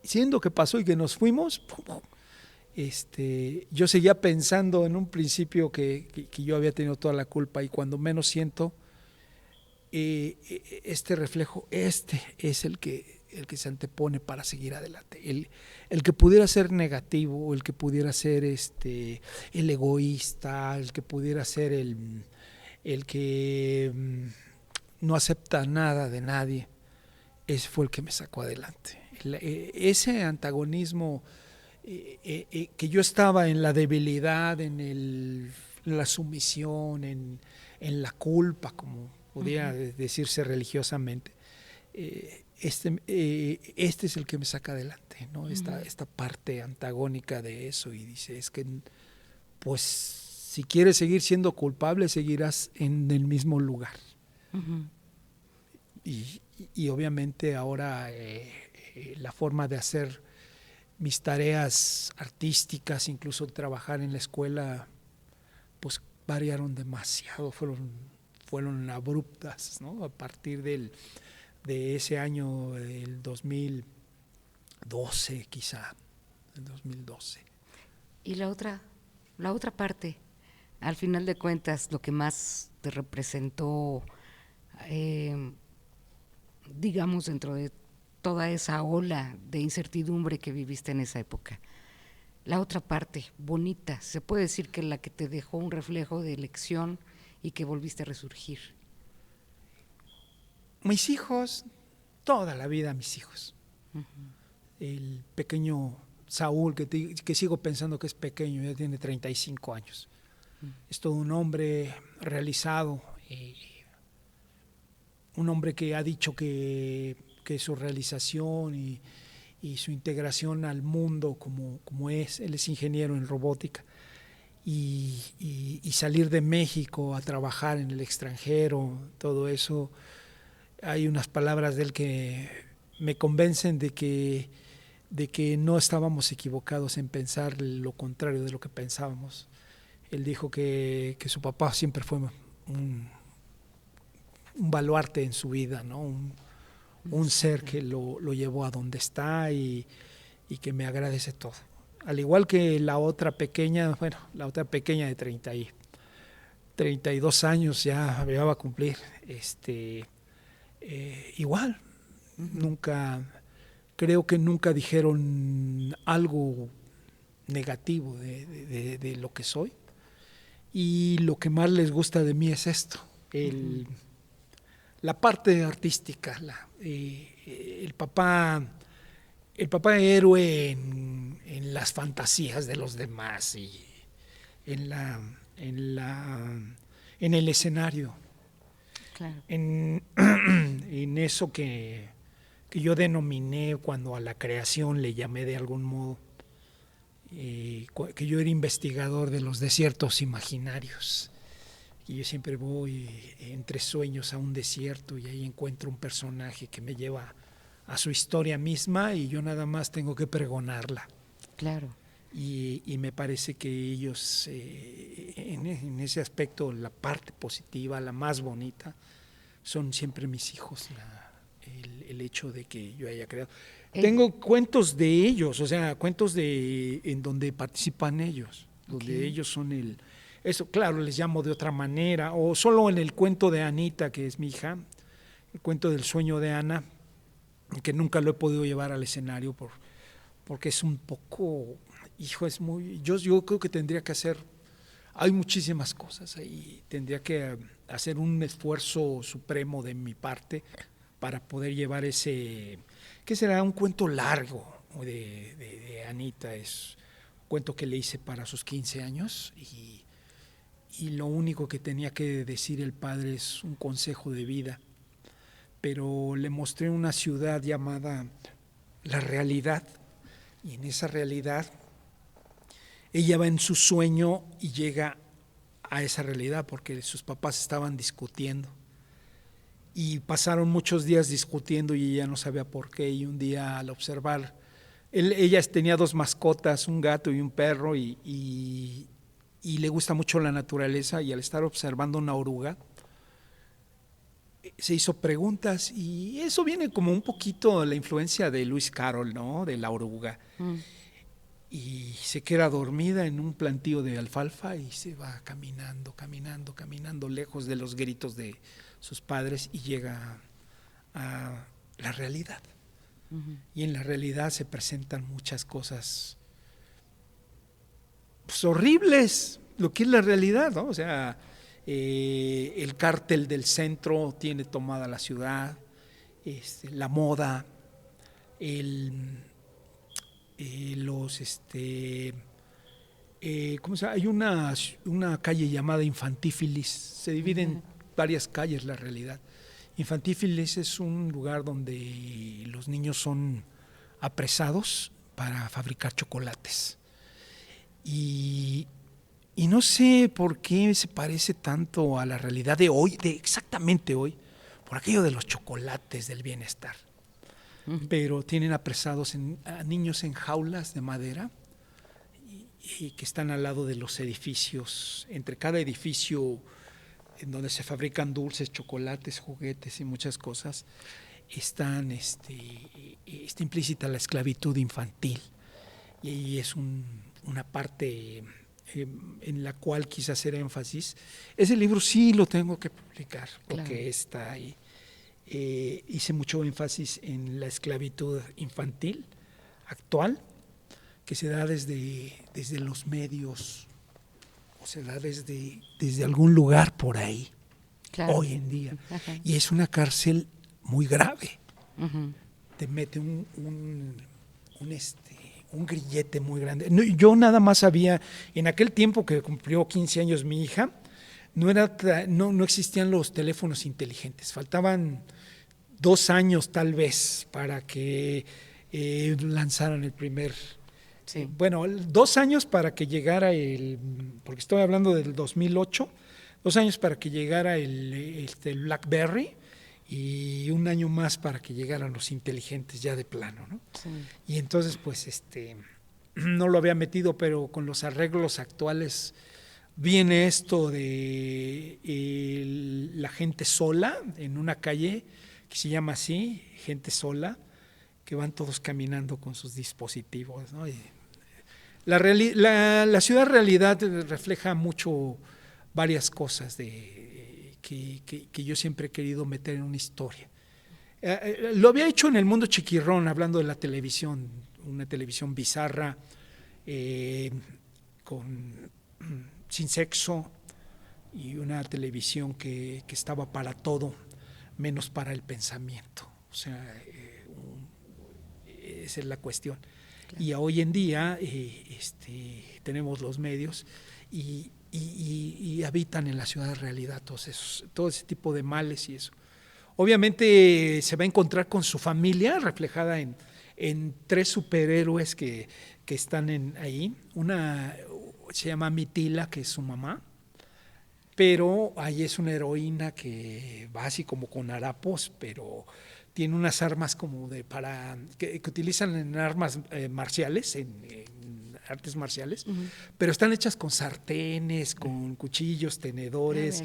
y que nos fuimos, yo seguía pensando en un principio que yo había tenido toda la culpa, y cuando menos siento este reflejo, es el que se antepone para seguir adelante, el que pudiera ser negativo, el que pudiera ser el egoísta, el que pudiera ser el que no acepta nada de nadie, ese fue el que me sacó adelante. Ese antagonismo que yo estaba en la debilidad, en la sumisión, en la culpa, como podría uh-huh. decirse religiosamente, este es el que me saca adelante, ¿no? Uh-huh. Esta parte antagónica de eso, y dice, es que pues si quieres seguir siendo culpable, seguirás en el mismo lugar. Uh-huh. Y obviamente ahora la forma de hacer mis tareas artísticas, incluso trabajar en la escuela, pues variaron demasiado, fueron abruptas, ¿no? A partir de ese año, el 2012 quizá, el 2012. Y la otra parte, al final de cuentas, lo que más te representó, digamos, dentro de toda esa ola de incertidumbre que viviste en esa época. La otra parte, bonita, se puede decir que la que te dejó un reflejo de elección y que volviste a resurgir. Mis hijos, toda la vida mis hijos. Uh-huh. El pequeño Saúl, que sigo pensando que es pequeño, ya tiene 35 años. Uh-huh. Es todo un hombre realizado, un hombre que ha dicho que su realización y su integración al mundo como es, él es ingeniero en robótica, y salir de México a trabajar en el extranjero, todo eso, hay unas palabras de él que me convencen de que no estábamos equivocados en pensar lo contrario de lo que pensábamos. Él dijo que su papá siempre fue un baluarte en su vida, ¿no? Un ser que lo llevó a donde está y que me agradece todo. Al igual que la otra pequeña de 32 años ya va a cumplir. Igual, creo que nunca dijeron algo negativo de lo que soy. Y lo que más les gusta de mí es esto, la parte artística, el papá héroe en las fantasías de los demás y en el escenario. Claro. En eso que yo denominé cuando a la creación le llamé de algún modo, que yo era investigador de los desiertos imaginarios. Y yo siempre voy entre sueños a un desierto y ahí encuentro un personaje que me lleva a su historia misma y yo nada más tengo que pregonarla. Claro. Y me parece que ellos, en ese aspecto, la parte positiva, la más bonita, son siempre mis hijos, el hecho de que yo haya creado. Tengo cuentos de ellos, o sea, cuentos en donde participan ellos, donde ellos son eso, claro, les llamo de otra manera, o solo en el cuento de Anita, que es mi hija, el cuento del sueño de Ana, que nunca lo he podido llevar al escenario porque es un poco, hijo, es muy, yo creo que tendría que hacer, hay muchísimas cosas ahí, tendría que hacer un esfuerzo supremo de mi parte para poder llevar ese, que será un cuento largo de Anita, es un cuento que le hice para sus 15 años y lo único que tenía que decir el padre es un consejo de vida, pero le mostré una ciudad llamada La Realidad y en esa realidad ella va en su sueño y llega a esa realidad porque sus papás estaban discutiendo y pasaron muchos días discutiendo y ella no sabía por qué y un día al observar, ella tenía 2 mascotas, un gato y un perro y le gusta mucho la naturaleza y al estar observando una oruga se hizo preguntas y eso viene como un poquito de la influencia de Lewis Carroll, ¿no? De la oruga. Y se queda dormida en un plantío de alfalfa y se va caminando lejos de los gritos de sus padres y llega a la realidad. Y en la realidad se presentan muchas cosas pues, horribles, lo que es la realidad, ¿no? O sea, el cártel del centro tiene tomada la ciudad, la moda, ¿cómo se llama? Hay una calle llamada Infantífilis, se divide en varias calles la realidad. Infantífilis es un lugar donde los niños son apresados para fabricar chocolates. Y no sé por qué se parece tanto a la realidad de hoy, de exactamente hoy, por aquello de los chocolates del bienestar. Pero tienen apresados a niños en jaulas de madera y que están al lado de los edificios, entre cada edificio en donde se fabrican dulces, chocolates, juguetes y muchas cosas, está implícita la esclavitud infantil y es una parte en la cual quise hacer énfasis. Ese libro sí lo tengo que publicar porque claro. Está ahí. Hice mucho énfasis en la esclavitud infantil actual que se da desde los medios o se da desde algún lugar por ahí, claro. Hoy en día. Ajá. Y es una cárcel muy grave. Uh-huh. Te mete un grillete muy grande. No, yo nada más sabía, en aquel tiempo que cumplió 15 años mi hija, no existían los teléfonos inteligentes, faltaban 2 años tal vez para que lanzaran el primer... Sí. Bueno, 2 años para que llegara porque estoy hablando del 2008, 2 años para que llegara el BlackBerry y 1 año más para que llegaran los inteligentes ya de plano, ¿no? Sí. Y entonces pues no lo había metido, pero con los arreglos actuales viene esto de la gente sola en una calle que se llama así, gente sola, que van todos caminando con sus dispositivos, ¿no? Y la ciudad realidad refleja mucho varias cosas que yo siempre he querido meter en una historia. Lo había hecho en El Mundo Chiquirrón, hablando de la televisión, una televisión bizarra, sin sexo, y una televisión que estaba para todo, menos para el pensamiento. O sea, esa es la cuestión. Claro. Y hoy en día tenemos los medios y habitan en la ciudad de realidad todo ese tipo de males y eso. Obviamente se va a encontrar con su familia reflejada en 3 superhéroes que están ahí. Una se llama Mitila, que es su mamá, pero ahí es una heroína que va así como con harapos, pero tiene unas armas como que utilizan en armas marciales, en artes marciales, pero están hechas con sartenes, con cuchillos, tenedores,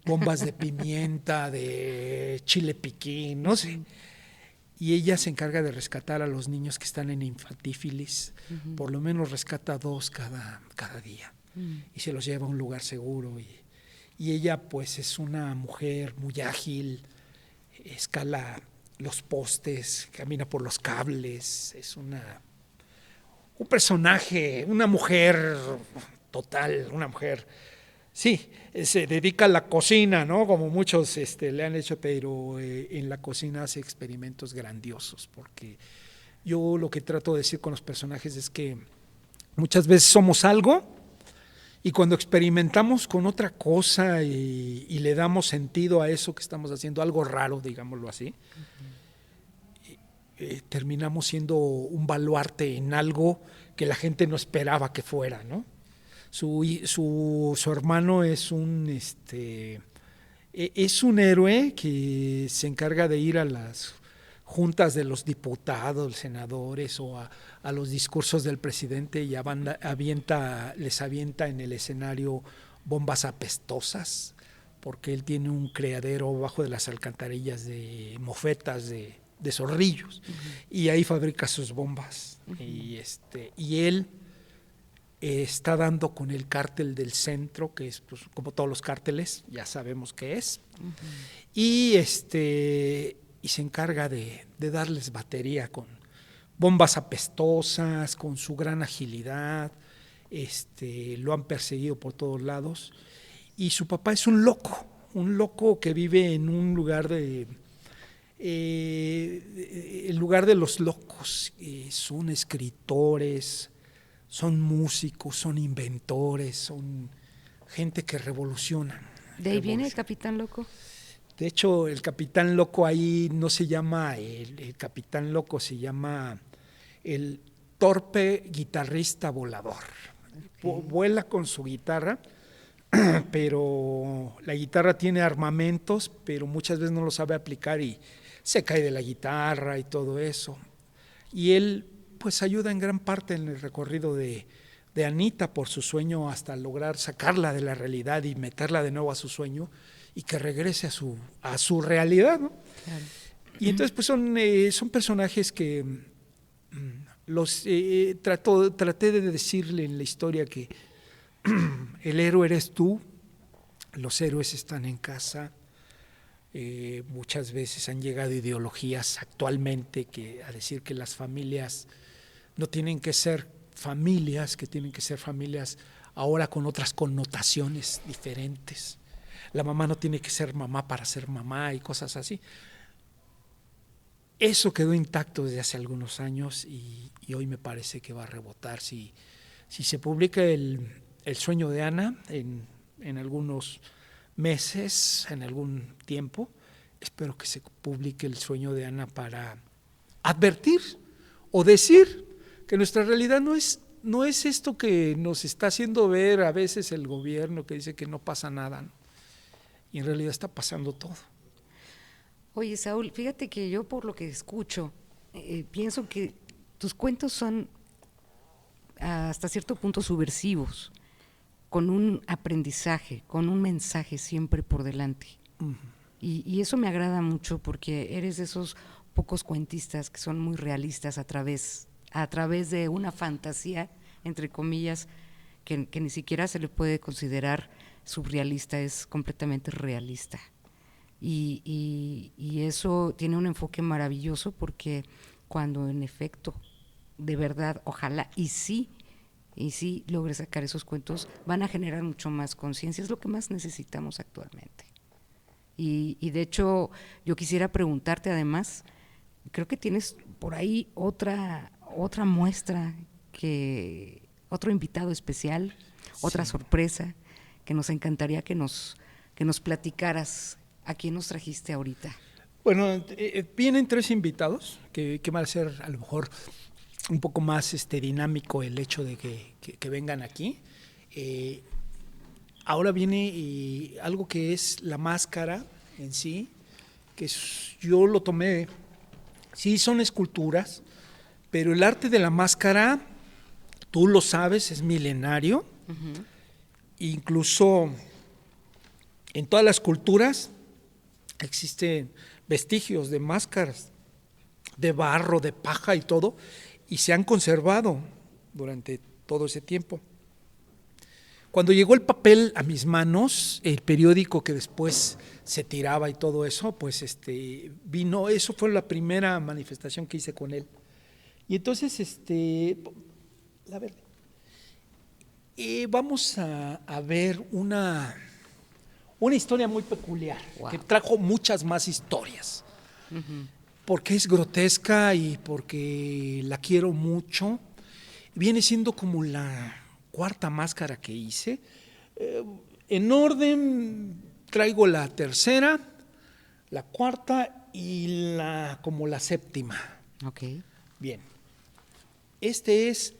bombas de pimienta, de chile piquín, no sé. Y ella se encarga de rescatar a los niños que están en infantífilis, por lo menos rescata 2 cada día, y se los lleva a un lugar seguro. Y ella pues es una mujer muy ágil, escala los postes, camina por los cables, es un personaje, una mujer total, una mujer, sí, se dedica a la cocina, ¿no? Como muchos le han hecho, pero en la cocina hace experimentos grandiosos, porque yo lo que trato de decir con los personajes es que muchas veces somos algo, y cuando experimentamos con otra cosa y le damos sentido a eso que estamos haciendo, algo raro, digámoslo así, terminamos siendo un baluarte en algo que la gente no esperaba que fuera, ¿no? Su hermano es un héroe que se encarga de ir a las juntas de los diputados, senadores o a los discursos del presidente y les avienta en el escenario bombas apestosas, porque él tiene un criadero bajo de las alcantarillas de mofetas de zorrillos, y ahí fabrica sus bombas. Y él está dando con el cártel del centro, que es pues, como todos los cárteles, ya sabemos qué es, y se encarga de darles batería con bombas apestosas, con su gran agilidad. Lo han perseguido por todos lados, y su papá es un loco que vive en un lugar el lugar de los locos. Son escritores, son músicos, son inventores, son gente que revoluciona. ¿De ahí viene el Capitán Loco? De hecho, el Capitán Loco ahí no se llama el Capitán Loco, se llama el torpe guitarrista volador. Okay. Vuela con su guitarra, pero la guitarra tiene armamentos, pero muchas veces no lo sabe aplicar y se cae de la guitarra y todo eso. Y él pues ayuda en gran parte en el recorrido de Anita por su sueño, hasta lograr sacarla de la realidad y meterla de nuevo a su sueño y que regrese a su realidad, ¿no? Claro. Y entonces pues son personajes que traté de decirle en la historia que el héroe eres tú, los héroes están en casa. Muchas veces han llegado ideologías actualmente a decir que las familias no tienen que ser familias, que tienen que ser familias ahora con otras connotaciones diferentes. La mamá no tiene que ser mamá para ser mamá y cosas así. Eso quedó intacto desde hace algunos años y hoy me parece que va a rebotar. Si se publica el sueño de Ana en algunos meses, en algún tiempo, espero que se publique el sueño de Ana para advertir o decir que nuestra realidad no es esto que nos está haciendo ver a veces el gobierno, que dice que no pasa nada, ¿no? Y en realidad está pasando todo. Oye, Saúl, fíjate que yo por lo que escucho, pienso que tus cuentos son hasta cierto punto subversivos, con un aprendizaje, con un mensaje siempre por delante. Uh-huh. Y eso me agrada mucho porque eres de esos pocos cuentistas que son muy realistas a través de una fantasía, entre comillas, que ni siquiera se le puede considerar surrealista, es completamente realista. Y eso tiene un enfoque maravilloso porque cuando en efecto, de verdad, ojalá, y sí logre sacar esos cuentos, van a generar mucho más conciencia, es lo que más necesitamos actualmente. Y de hecho, yo quisiera preguntarte además, creo que tienes por ahí otra muestra, otro invitado especial, otra sorpresa, que nos encantaría que nos platicaras. ¿A quién nos trajiste ahorita? Bueno, vienen 3 invitados que van a ser a lo mejor un poco más dinámico el hecho de que vengan aquí. Ahora viene algo que es la máscara en sí, que yo lo tomé, sí son esculturas, pero el arte de la máscara, tú lo sabes, es milenario. Uh-huh. Incluso en todas las culturas existen vestigios de máscaras de barro, de paja y todo, y se han conservado durante todo ese tiempo. Cuando llegó el papel a mis manos, el periódico que después se tiraba y todo eso, pues vino, eso fue la primera manifestación que hice con él. Y entonces, la verdad, vamos a ver una historia muy peculiar, wow, que trajo muchas más historias, uh-huh, porque es grotesca y porque la quiero mucho. Viene siendo como la 4ª máscara que hice. En orden traigo la 3ª, la 4ª y como la 7ª. Okay. Bien. Este es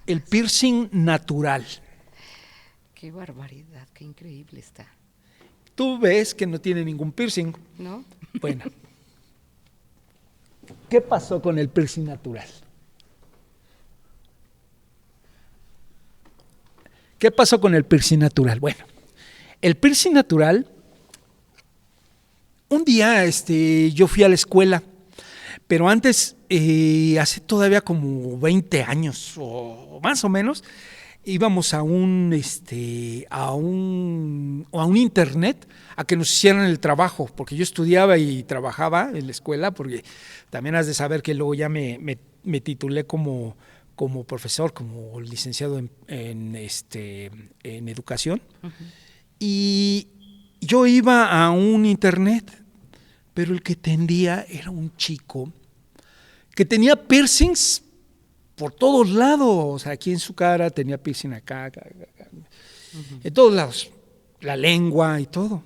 el piercing natural. Qué barbaridad, qué increíble está. Tú ves que no tiene ningún piercing. ¿No? Bueno. ¿Qué pasó con el piercing natural? ¿Qué pasó con el piercing natural? Bueno, el piercing natural, un día yo fui a la escuela, pero antes, hace todavía como 20 años o más o menos, íbamos a un internet a que nos hicieran el trabajo, porque yo estudiaba y trabajaba en la escuela, porque también has de saber que luego ya me titulé como profesor, como licenciado en educación. Uh-huh. Y yo iba a un internet, pero el que atendía era un chico que tenía piercings por todos lados, o sea, aquí en su cara tenía piercing acá. Uh-huh. En todos lados, la lengua y todo.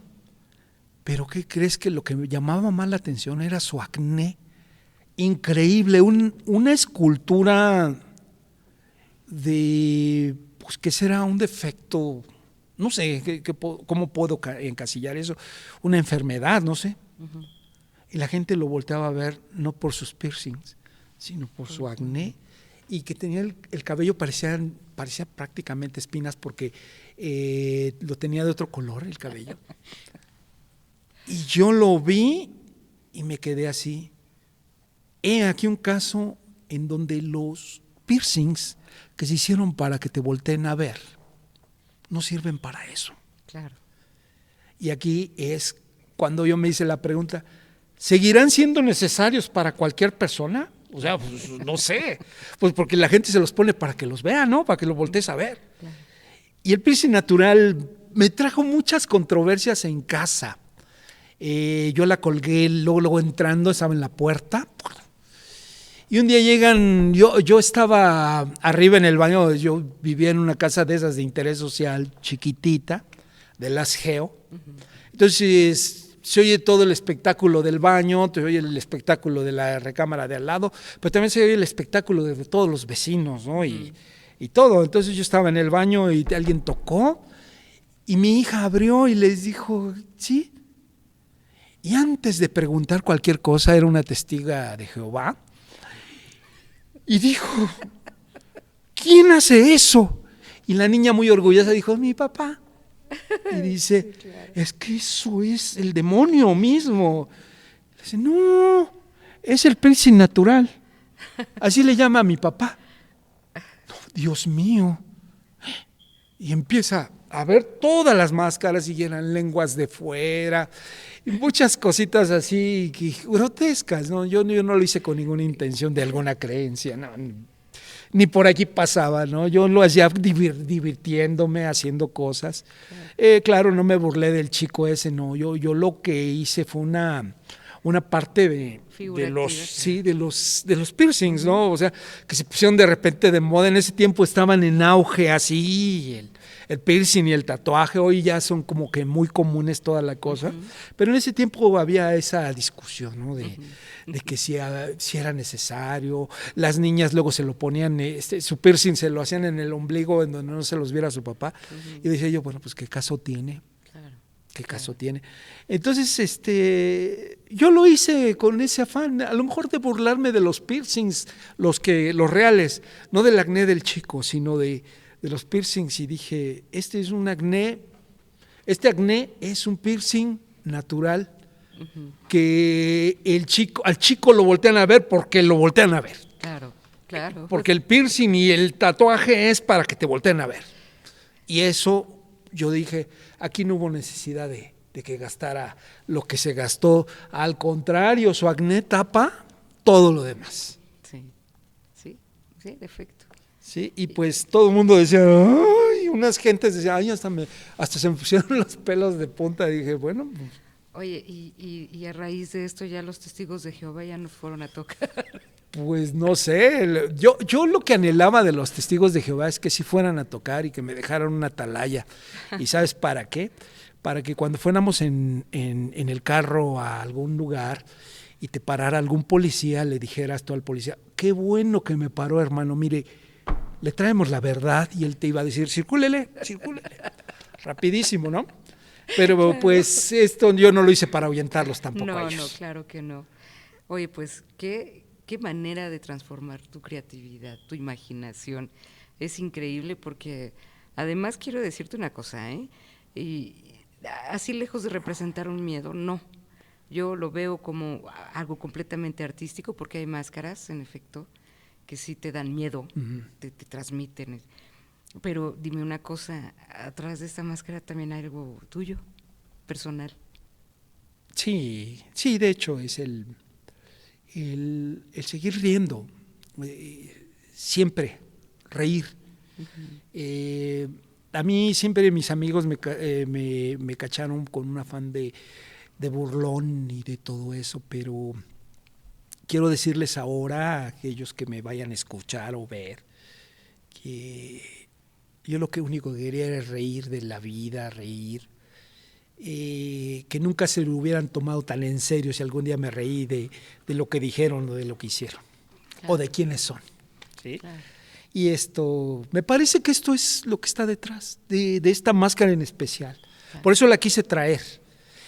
Pero ¿qué crees? Que lo que me llamaba más la atención era su acné, increíble, una escultura de, pues, ¿qué será? Un defecto, no sé, ¿cómo puedo encasillar eso? Una enfermedad, no sé. Uh-huh. Y la gente lo volteaba a ver no por sus piercings, sino por su acné, y que tenía el cabello parecía prácticamente espinas porque lo tenía de otro color el cabello. Y yo lo vi y me quedé así. He aquí un caso en donde los piercings que se hicieron para que te volteen a ver no sirven para eso. Claro. Y aquí es cuando yo me hice la pregunta, ¿seguirán siendo necesarios para cualquier persona? O sea, pues, no sé, pues porque la gente se los pone para que los vea, ¿no? Para que los voltees a ver. Claro. Y el piercing natural me trajo muchas controversias en casa. Yo la colgué, luego entrando, estaba en la puerta. Y un día llegan, yo estaba arriba en el baño, yo vivía en una casa de esas de interés social chiquitita, de las Geo. Uh-huh. Entonces se oye todo el espectáculo del baño, te oye el espectáculo de la recámara de al lado, pero también se oye el espectáculo de todos los vecinos, ¿no? Y todo. Entonces yo estaba en el baño y alguien tocó y mi hija abrió y les dijo, ¿sí? Y antes de preguntar cualquier cosa, era una testiga de Jehová, y dijo, ¿quién hace eso? Y la niña muy orgullosa dijo, mi papá. Y dice, sí, claro, es que eso es el demonio mismo. Le dice, no, es el piercing natural. Así le llama a mi papá. No, Dios mío. y empieza a ver todas las máscaras y eran lenguas de fuera y muchas cositas así grotescas, ¿no? Yo no lo hice con ninguna intención de alguna creencia, no, ni por aquí pasaba, ¿no? Yo lo hacía divirtiéndome, haciendo cosas. Claro, no me burlé del chico ese, no. Yo lo que hice fue una parte de los piercings, ¿no? O sea, que se pusieron de repente de moda. En ese tiempo estaban en auge así, el piercing y el tatuaje. Hoy ya son como que muy comunes toda la cosa. Pero en ese tiempo había esa discusión, ¿no? De que si era necesario. Las niñas luego se lo ponían, su piercing se lo hacían en el ombligo, en donde no se los viera su papá. Y decía yo, bueno, pues ¿qué caso tiene? ¿Qué caso tiene? Entonces, yo lo hice con ese afán, a lo mejor de burlarme de los piercings, los reales, no del acné del chico, sino de los piercings, y dije, este es un acné, este acné es un piercing natural, que al chico lo voltean a ver porque lo voltean a ver. Claro. Porque el piercing y el tatuaje es para que te volteen a ver. Y eso, yo dije, aquí no hubo necesidad de que gastara lo que se gastó. Al contrario, su acné tapa todo lo demás. Sí, de efecto. Sí, y pues todo el mundo decía, ay, unas gentes decían, ay, hasta se me pusieron los pelos de punta. Y dije, bueno, pues. Oye, y a raíz de esto ya los testigos de Jehová ya nos fueron a tocar. Pues no sé, yo lo que anhelaba de los testigos de Jehová es que sí fueran a tocar y que me dejaran una atalaya. ¿Y sabes para qué? Para que cuando fuéramos en el carro a algún lugar y te parara algún policía, le dijeras tú al policía, qué bueno que me paró, hermano, mire, le traemos la verdad, y él te iba a decir, circúlele, rapidísimo, ¿no? Pero claro, pues esto yo no lo hice para ahuyentarlos tampoco a ellos. No, claro que no. Oye, pues qué manera de transformar tu creatividad, tu imaginación. Es increíble porque además quiero decirte una cosa, y así lejos de representar un miedo, no. Yo lo veo como algo completamente artístico porque hay máscaras, en efecto, que sí te dan miedo, te transmiten. Pero dime una cosa, atrás de esta máscara también hay algo tuyo, personal. Sí, de hecho es el seguir riendo, siempre reír. A mí siempre mis amigos me cacharon con un afán de burlón y de todo eso, pero quiero decirles ahora a aquellos que me vayan a escuchar o ver que yo lo que único que quería era reír de la vida, que nunca se lo hubieran tomado tan en serio si algún día me reí de lo que dijeron o de lo que hicieron, claro, o de quiénes son. ¿Sí? Claro. Y me parece que esto es lo que está detrás de esta máscara en especial. Claro. Por eso la quise traer.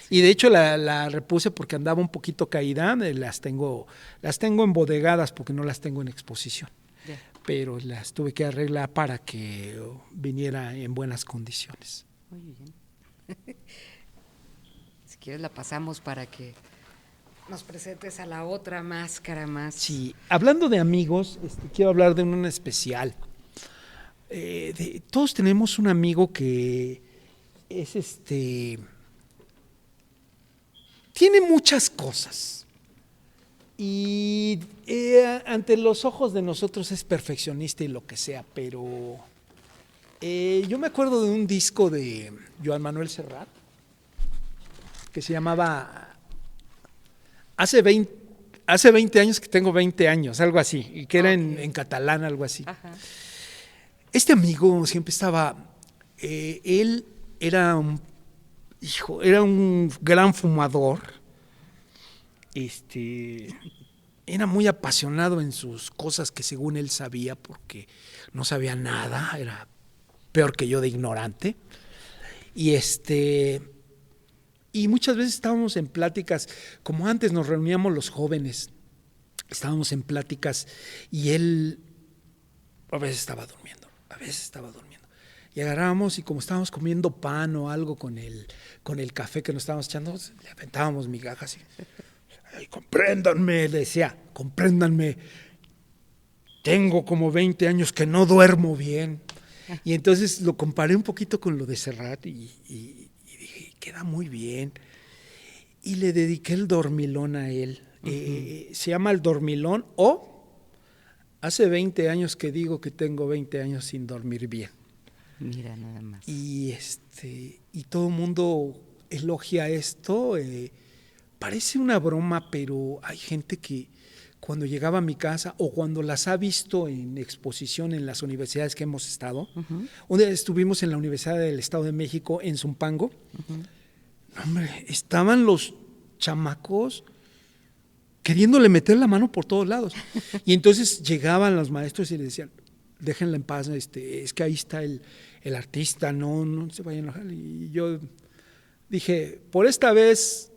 Y de hecho la repuse porque andaba un poquito caída, las tengo embodegadas porque no las tengo en exposición. Yeah. Pero las tuve que arreglar para que viniera en buenas condiciones. Muy bien. Si quieres la pasamos para que nos presentes a la otra máscara más. Sí, hablando de amigos, quiero hablar de un especial. Todos tenemos un amigo que es tiene muchas cosas. Y ante los ojos de nosotros es perfeccionista y lo que sea, pero yo me acuerdo de un disco de Joan Manuel Serrat que se llamaba Hace 20 años que tengo 20 años, algo así, y que era en catalán, algo así. Ajá. Este amigo siempre estaba, él era un gran fumador. Era muy apasionado en sus cosas que según él sabía, porque no sabía nada, era peor que yo de ignorante. Y muchas veces estábamos en pláticas, como antes nos reuníamos los jóvenes, estábamos en pláticas y él a veces estaba durmiendo. Y agarrábamos y como estábamos comiendo pan o algo con el café que nos estábamos echando, le aventábamos migajas y ay, compréndanme, le decía, compréndanme, tengo como 20 años que no duermo bien. Y entonces lo comparé un poquito con lo de Serrat y dije, queda muy bien. Y le dediqué el dormilón a él. Se llama el dormilón, o hace 20 años que digo que tengo 20 años sin dormir bien. Mira, nada más. Y todo el mundo elogia esto. Parece una broma, pero hay gente que cuando llegaba a mi casa o cuando las ha visto en exposición en las universidades que hemos estado, un día estuvimos en la Universidad del Estado de México en Zumpango. Hombre, estaban los chamacos queriéndole meter la mano por todos lados. Y entonces llegaban los maestros y le decían, déjenla en paz, es que ahí está el artista, no se vayan a enojar. Y yo dije, por esta vez,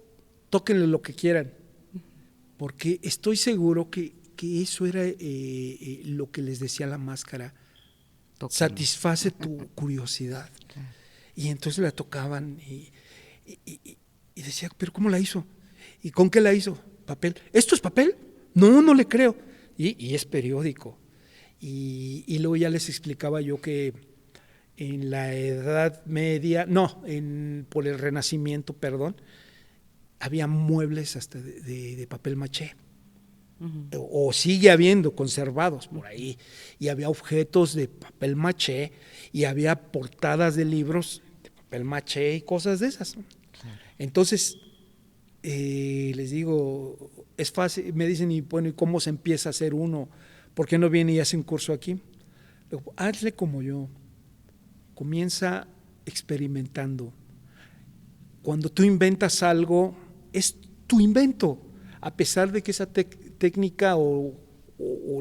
tóquenle lo que quieran, porque estoy seguro que eso era lo que les decía la máscara. Tóquenle. Satisface tu curiosidad. Claro. Y entonces la tocaban y decía, ¿pero cómo la hizo? ¿Y con qué la hizo? ¿Papel? ¿Esto es papel? No le creo. Y es periódico. Y luego ya les explicaba yo que en la Edad Media, por el Renacimiento, perdón, había muebles hasta de papel maché. O sigue habiendo conservados por ahí. Y había objetos de papel maché y había portadas de libros de papel maché y cosas de esas. Claro. Entonces, les digo, es fácil, me dicen, y bueno, ¿y cómo se empieza a hacer uno? ¿Por qué no viene y hace un curso aquí? Digo, hazle como yo, comienza experimentando. Cuando tú inventas algo, es tu invento, a pesar de que esa técnica o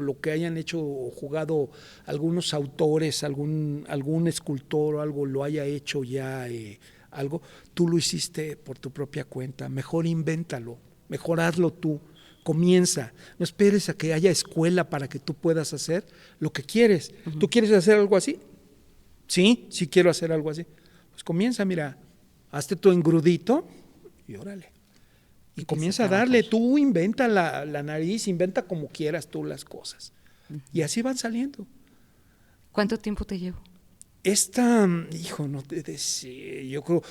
lo que hayan hecho o jugado algunos autores, algún escultor o algo lo haya hecho ya algo, tú lo hiciste por tu propia cuenta, mejor invéntalo, mejor hazlo tú, comienza, no esperes a que haya escuela para que tú puedas hacer lo que quieres. ¿Tú quieres hacer algo así? Sí quiero hacer algo así. Pues comienza, mira, hazte tu engrudito y órale. Y comienza a darle, tú inventa la nariz, inventa como quieras tú las cosas. Y así van saliendo. ¿Cuánto tiempo te llevo? No te decía, yo creo,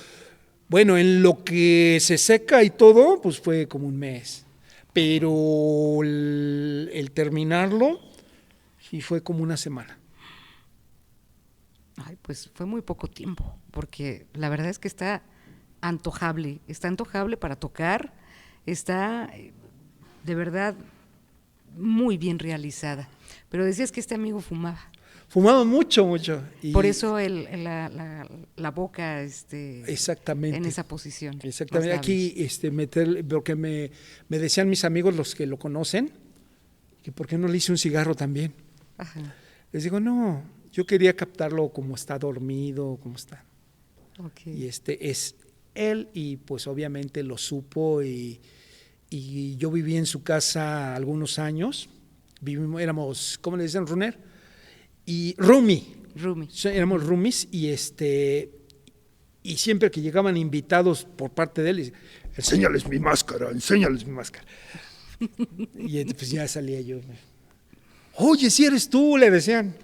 bueno, en lo que se seca y todo, pues fue como un mes. Pero el terminarlo, sí fue como una semana. Ay, pues fue muy poco tiempo, porque la verdad es que está antojable para tocar, está de verdad muy bien realizada. Pero decías que este amigo fumaba. Fumaba mucho. Y por eso la boca exactamente. en esa posición. Exactamente. Aquí porque me decían mis amigos, los que lo conocen, que por qué no le hice un cigarro también. Ajá. Les digo, no, yo quería captarlo como está dormido, como está. Okay. Y es él, y pues obviamente lo supo, y yo viví en su casa algunos años, éramos, ¿cómo le dicen? Runner y roomie. Éramos roomies, y siempre que llegaban invitados por parte de él, enséñales mi máscara. Y pues ya salía yo. Oye, si eres tú, le decían.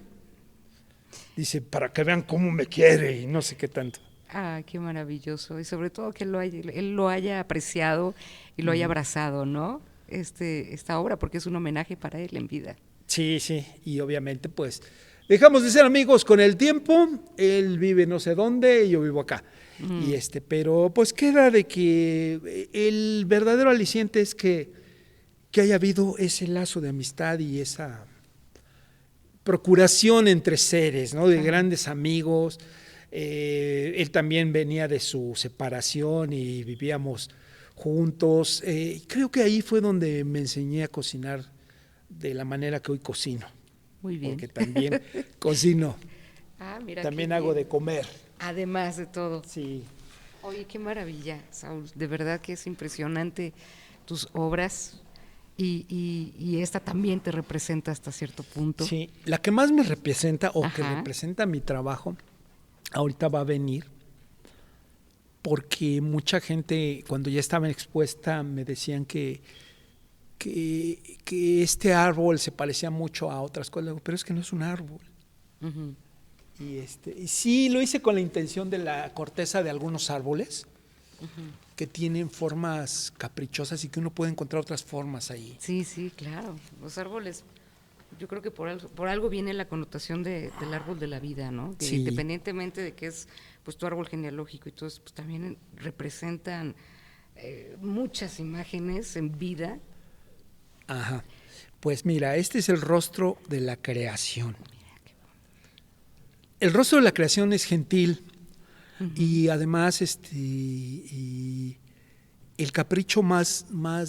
Dice, para que vean cómo me quiere y no sé qué tanto. Ah, qué maravilloso. Y sobre todo que él lo haya apreciado y lo haya abrazado, ¿no? Esta obra, porque es un homenaje para él en vida. Sí, y obviamente pues dejamos de ser amigos con el tiempo. Él vive no sé dónde y yo vivo acá. Y pero pues queda de que el verdadero aliciente es que haya habido ese lazo de amistad y esa procuración entre seres, ¿no? De grandes amigos. Él también venía de su separación y vivíamos juntos. Creo que ahí fue donde me enseñé a cocinar de la manera que hoy cocino. Muy bien. Porque también cocino. Mira, también hago de comer. Además de todo. Sí. Oye, qué maravilla, Saúl. De verdad que es impresionante tus obras. Y esta también te representa hasta cierto punto. Sí, la que más me representa o que representa mi trabajo, ahorita va a venir, porque mucha gente cuando ya estaba expuesta me decían que este árbol se parecía mucho a otras cosas, pero es que no es un árbol. Y sí, lo hice con la intención de la corteza de algunos árboles que tienen formas caprichosas y que uno puede encontrar otras formas ahí. Sí, sí, claro. Los árboles, yo creo que por algo viene la connotación del árbol de la vida, ¿no? Que Sí. independientemente de que es pues tu árbol genealógico y todo eso, pues también representan muchas imágenes en vida. Ajá. Pues mira, este es el rostro de la creación. El rostro de la creación es gentil y además y el capricho más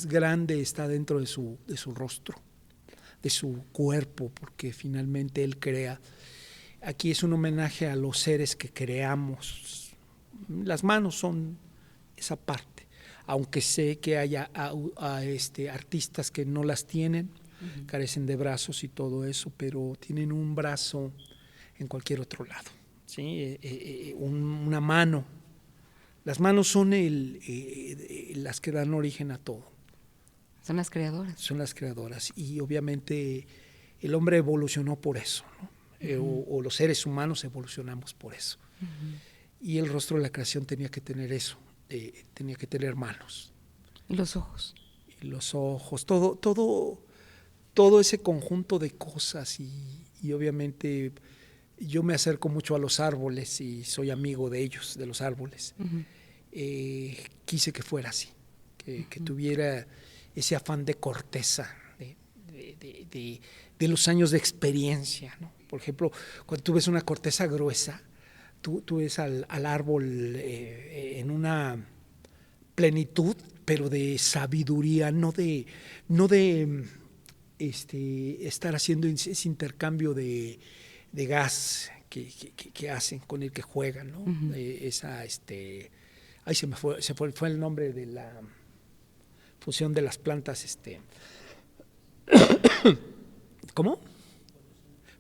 grande está dentro de su rostro, de su cuerpo, porque finalmente él crea. Aquí es un homenaje a los seres que creamos. Las manos son esa parte, aunque sé que haya artistas que no las tienen, carecen de brazos y todo eso, pero tienen un brazo en cualquier otro lado, ¿sí? Una mano. Las manos son las que dan origen a todo. Son las creadoras. Son las creadoras y obviamente el hombre evolucionó por eso, ¿no? O los seres humanos evolucionamos por eso. Y el rostro de la creación tenía que tener eso, tenía que tener manos. Y los ojos. Y los ojos, todo ese conjunto de cosas y obviamente yo me acerco mucho a los árboles y soy amigo de ellos, de los árboles. Quise que fuera así, que tuviera ese afán de corteza, de los años de experiencia, ¿no? Por ejemplo, cuando tú ves una corteza gruesa, tú ves al árbol en una plenitud, pero de sabiduría, no de estar haciendo ese intercambio de gas que hacen, con el que juegan, ¿no? Ay, se fue el nombre de la fusión de las plantas, ¿cómo?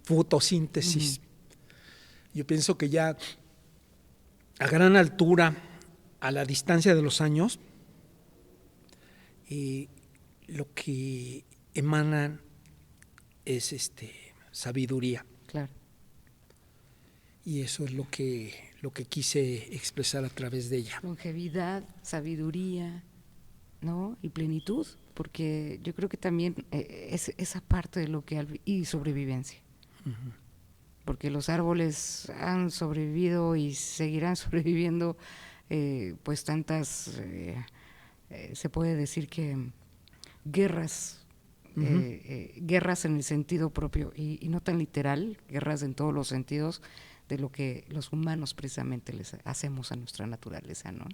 Fotosíntesis. Yo pienso que ya a gran altura, a la distancia de los años, lo que emanan es sabiduría. Claro. Y eso es lo que quise expresar a través de ella. Longevidad, sabiduría, ¿no? Y plenitud, porque yo creo que también es esa parte de lo que y sobrevivencia. Porque los árboles han sobrevivido y seguirán sobreviviendo pues tantas se puede decir que guerras guerras en el sentido propio y no tan literal, guerras en todos los sentidos de lo que los humanos precisamente les hacemos a nuestra naturaleza, ¿no?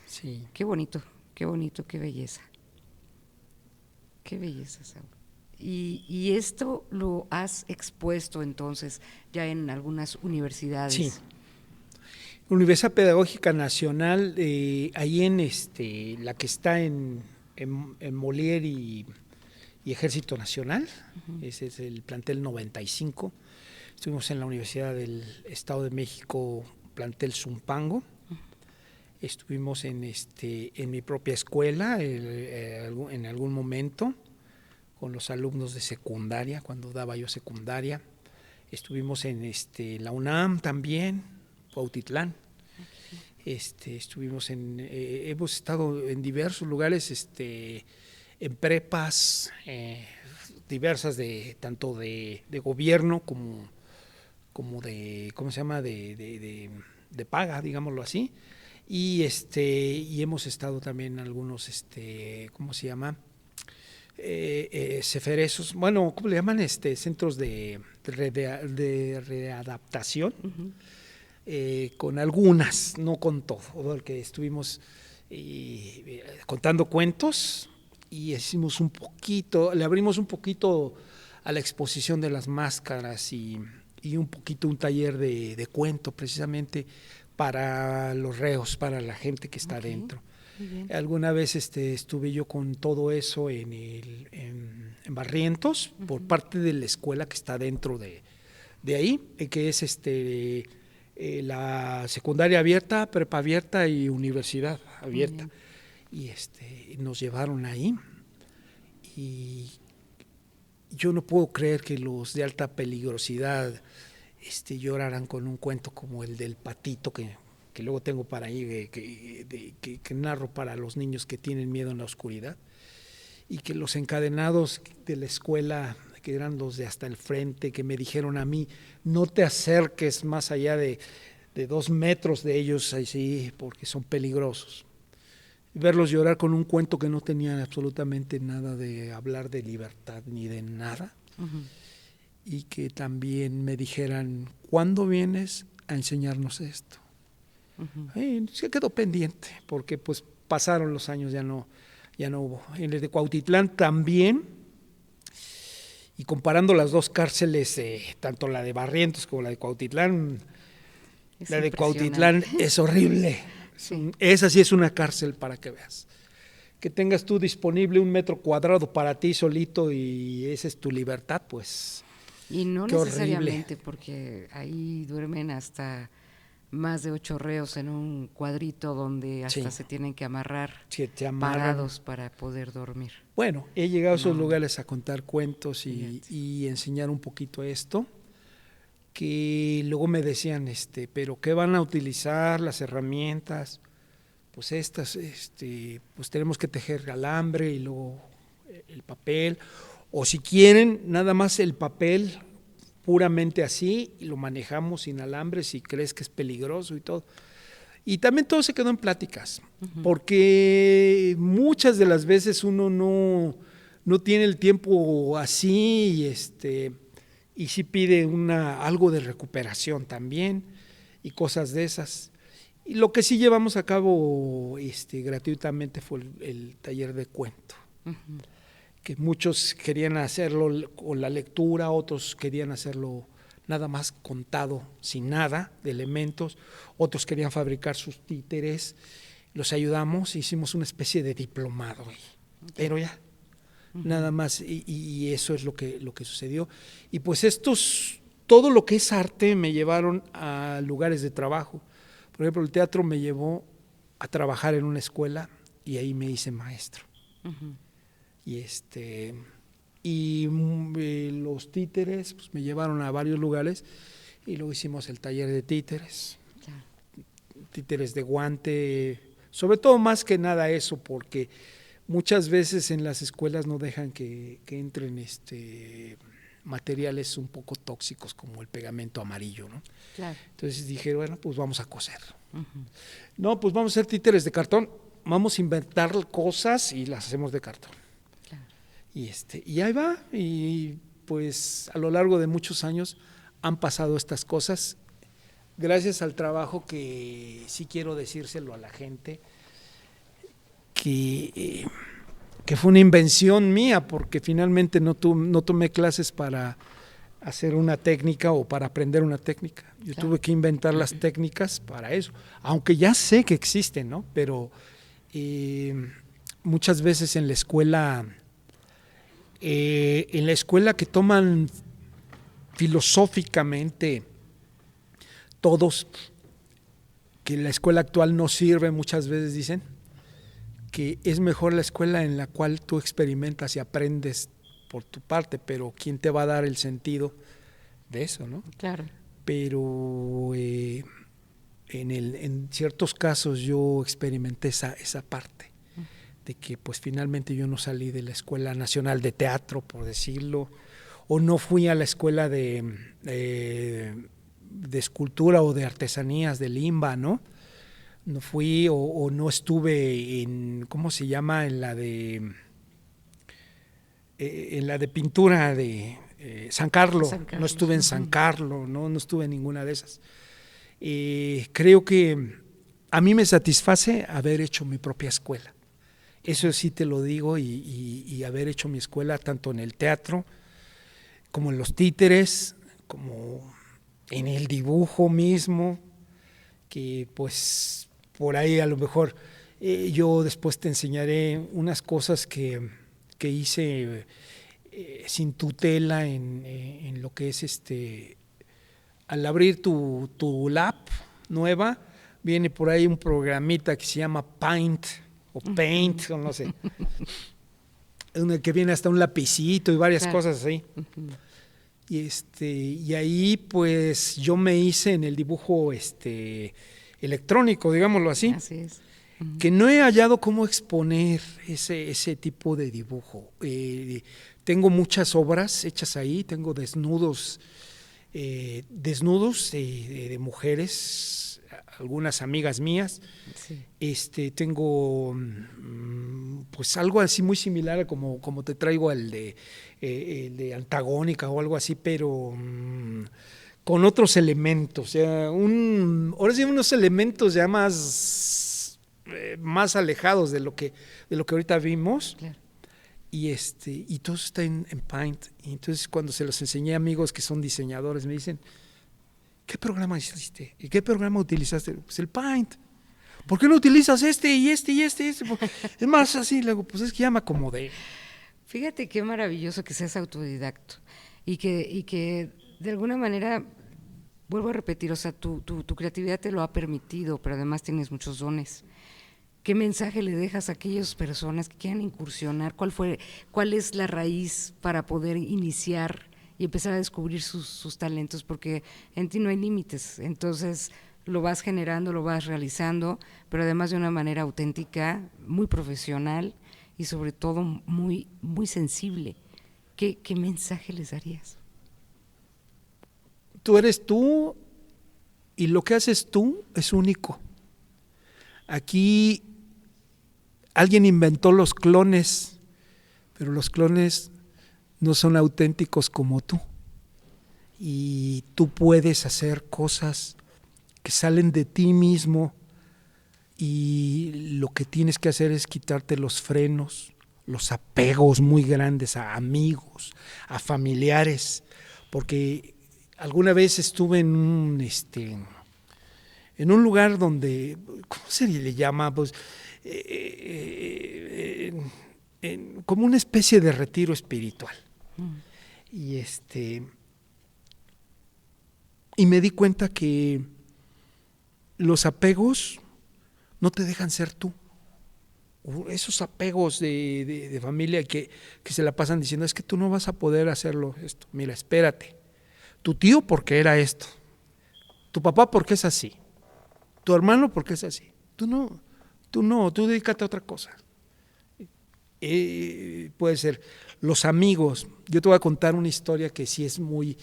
Sí. Qué bonito, qué belleza. Qué belleza, Saúl. Y esto lo has expuesto entonces ya en algunas universidades. Sí. Universidad Pedagógica Nacional, ahí en la que está en Molière y Ejército Nacional, ese es el plantel 95. Estuvimos en la Universidad del Estado de México, plantel Zumpango. Estuvimos en mi propia escuela en algún momento con los alumnos de secundaria, cuando daba yo secundaria. Estuvimos en la UNAM también, Cuautitlán. Estuvimos hemos estado en diversos lugares, en prepas diversas tanto de gobierno como de, ¿cómo se llama?, de paga, digámoslo así. Y hemos estado también en algunos, ¿cómo se llama?, ceferesos, bueno, ¿cómo le llaman? Centros de readaptación, con algunas, no con todo, porque estuvimos contando cuentos y hicimos un poquito, le abrimos un poquito a la exposición de las máscaras y un poquito un taller de cuento precisamente para los reos, para la gente que está dentro. Alguna vez estuve yo con todo eso en Barrientos, por parte de la escuela que está dentro de ahí, que es la secundaria abierta, prepa abierta y universidad abierta. Y nos llevaron ahí y yo no puedo creer que los de alta peligrosidad lloraran con un cuento como el del patito que luego tengo para ahí, que narro para los niños que tienen miedo en la oscuridad, y que los encadenados de la escuela, que eran los de hasta el frente, que me dijeron a mí, no te acerques más allá de 2 metros de ellos, así, porque son peligrosos. Verlos llorar con un cuento que no tenía absolutamente nada de hablar de libertad ni de nada. Uh-huh. Y que también me dijeran, ¿cuándo vienes a enseñarnos esto? Uh-huh. Y se quedó pendiente, porque pues pasaron los años, ya no hubo. En el de Cuautitlán también, y comparando las dos cárceles, tanto la de Barrientos como la de Cuautitlán, la de Cuautitlán es horrible. Sí. Esa sí es una cárcel, para que veas. Que tengas tú disponible 1 metro cuadrado para ti solito y esa es tu libertad, pues. Y no necesariamente, porque ahí duermen hasta más de 8 reos en un cuadrito donde hasta se tienen que amarrar, parados para poder dormir. Bueno, he llegado a esos lugares a contar cuentos y enseñar un poquito esto, que luego me decían, pero ¿qué van a utilizar las herramientas? Pues estas, pues tenemos que tejer alambre y luego el papel, o si quieren nada más el papel puramente así y lo manejamos sin alambre si crees que es peligroso y todo. Y también todo se quedó en pláticas, uh-huh. Porque muchas de las veces uno no tiene el tiempo así y sí pide algo de recuperación también y cosas de esas. Y lo que sí llevamos a cabo gratuitamente fue el taller de cuento. Uh-huh. Que muchos querían hacerlo con la lectura, otros querían hacerlo nada más contado, sin nada de elementos, otros querían fabricar sus títeres, los ayudamos, hicimos una especie de diplomado, pero ya, uh-huh. Nada más, y eso es lo que sucedió. Y pues todo lo que es arte me llevaron a lugares de trabajo. Por ejemplo, el teatro me llevó a trabajar en una escuela y ahí me hice maestro. Uh-huh. Y los títeres pues me llevaron a varios lugares y luego hicimos el taller de títeres, claro. Títeres de guante, sobre todo más que nada eso, porque muchas veces en las escuelas no dejan que entren materiales un poco tóxicos como el pegamento amarillo, ¿no? Claro. Entonces dije, bueno, pues vamos a coser. Uh-huh. No, pues vamos a hacer títeres de cartón, vamos a inventar cosas y las hacemos de cartón. Y ahí va, y pues a lo largo de muchos años han pasado estas cosas, gracias al trabajo que sí quiero decírselo a la gente, que fue una invención mía, porque finalmente no tomé clases para hacer una técnica o para aprender una técnica, yo tuve que inventar las técnicas para eso, aunque ya sé que existen, ¿no? Pero muchas veces en la escuela que toman filosóficamente todos, que la escuela actual no sirve, muchas veces dicen que es mejor la escuela en la cual tú experimentas y aprendes por tu parte, pero ¿quién te va a dar el sentido de eso, no? Claro. Pero en ciertos casos yo experimenté esa parte. De que pues finalmente yo no salí de la Escuela Nacional de Teatro, por decirlo, o no fui a la escuela de escultura o de artesanías de Limba, ¿no? No fui o no estuve en, ¿cómo se llama? En la de pintura de San Carlos, no estuve en San Carlos, no estuve en ninguna de esas. Creo que a mí me satisface haber hecho mi propia escuela. Eso sí te lo digo, y haber hecho mi escuela tanto en el teatro, como en los títeres, como en el dibujo mismo, que pues por ahí a lo mejor yo después te enseñaré unas cosas que hice sin tutela en lo que es al abrir tu lap nueva, viene por ahí un programita que se llama Paint, o Paint, o no sé, que viene hasta un lapicito y varias cosas así. Y ahí pues yo me hice en el dibujo electrónico, digámoslo así. Así es. Que no he hallado cómo exponer ese tipo de dibujo. Tengo muchas obras hechas ahí, tengo desnudos de mujeres, algunas amigas mías. Sí. Tengo pues algo así muy similar a como te traigo el de Antagónica o algo así, pero con otros elementos, o sea, ahora sí unos elementos ya más alejados de lo que ahorita vimos. Claro. Y todo está en Paint. Y entonces cuando se los enseñé a amigos que son diseñadores, me dicen, ¿qué programa hiciste? ¿Y qué programa utilizaste? Pues el Paint. ¿Por qué no utilizas este y este y este? Es más así, le digo, pues es que ya me acomodé. Fíjate qué maravilloso que seas autodidacto y que de alguna manera, vuelvo a repetir, o sea, tu creatividad te lo ha permitido, pero además tienes muchos dones. ¿Qué mensaje le dejas a aquellas personas que quieran incursionar? ¿Cuál es la raíz para poder iniciar y empezar a descubrir sus talentos? Porque en ti no hay límites, entonces lo vas generando, lo vas realizando, pero además de una manera auténtica, muy profesional y sobre todo muy, muy sensible. ¿Qué mensaje les darías? Tú eres tú y lo que haces tú es único. Aquí alguien inventó los clones, pero los clones no son auténticos como tú. Y tú puedes hacer cosas que salen de ti mismo y lo que tienes que hacer es quitarte los frenos, los apegos muy grandes a amigos, a familiares, porque alguna vez estuve en un lugar donde, ¿cómo se le llama? Pues, como una especie de retiro espiritual. Y me di cuenta que los apegos no te dejan ser tú. Esos apegos de familia que se la pasan diciendo, es que tú no vas a poder hacerlo esto. Mira, espérate. Tu tío porque era esto. Tu papá porque es así. Tu hermano porque es así. Tú dedícate a otra cosa. Puede ser los amigos. Yo te voy a contar una historia que sí es muy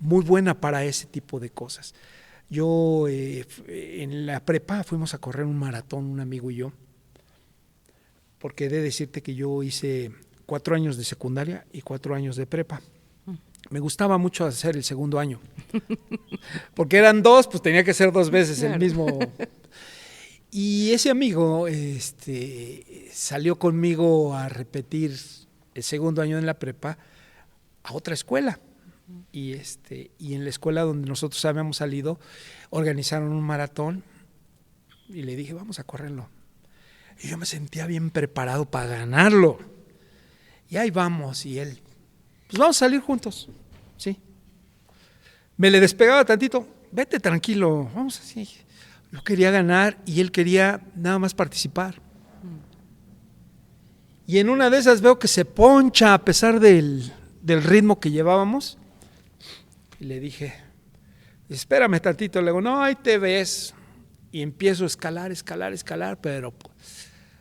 buena para ese tipo de cosas. Yo en la prepa fuimos a correr un maratón, un amigo y yo, porque he de decirte que yo hice 4 años de secundaria y 4 años de prepa. Me gustaba mucho hacer el segundo año, porque eran 2, pues tenía que ser 2 veces claro. El mismo. Y ese amigo salió conmigo a repetir el segundo año en la prepa a otra escuela. Y en la escuela donde nosotros habíamos salido, organizaron un maratón y le dije, vamos a correrlo. Y yo me sentía bien preparado para ganarlo. Y ahí vamos, y él, pues vamos a salir juntos, ¿sí? Me le despegaba tantito, vete tranquilo, vamos así. Yo quería ganar y él quería nada más participar. Y en una de esas veo que se poncha a pesar del ritmo que llevábamos. Y le dije, espérame tantito. Le digo, no, ahí te ves. Y empiezo a escalar, pero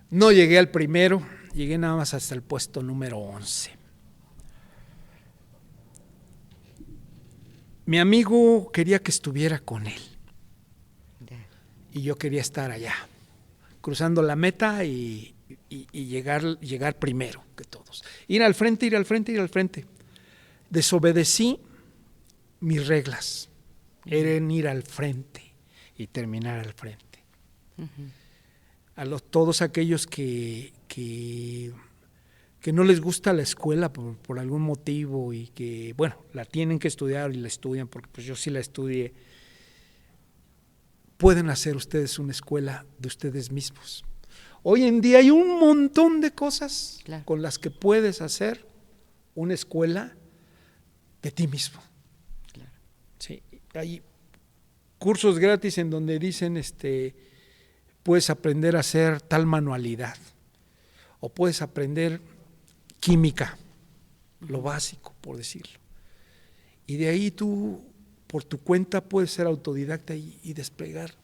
no llegué al primero. Llegué nada más hasta el puesto número 11. Mi amigo quería que estuviera con él. Y yo quería estar allá, cruzando la meta y llegar primero que todos. Ir al frente. Desobedecí mis reglas. Eran ir al frente y terminar al frente. Uh-huh. Todos aquellos que no les gusta la escuela por algún motivo y que, bueno, la tienen que estudiar y la estudian, porque pues yo sí la estudié, pueden hacer ustedes una escuela de ustedes mismos. Hoy en día hay un montón de cosas claro. con las que puedes hacer una escuela de ti mismo. Claro. Sí, hay cursos gratis en donde dicen puedes aprender a hacer tal manualidad o puedes aprender química, lo básico, por decirlo. Y de ahí tú, por tu cuenta, puedes ser autodidacta y despegar.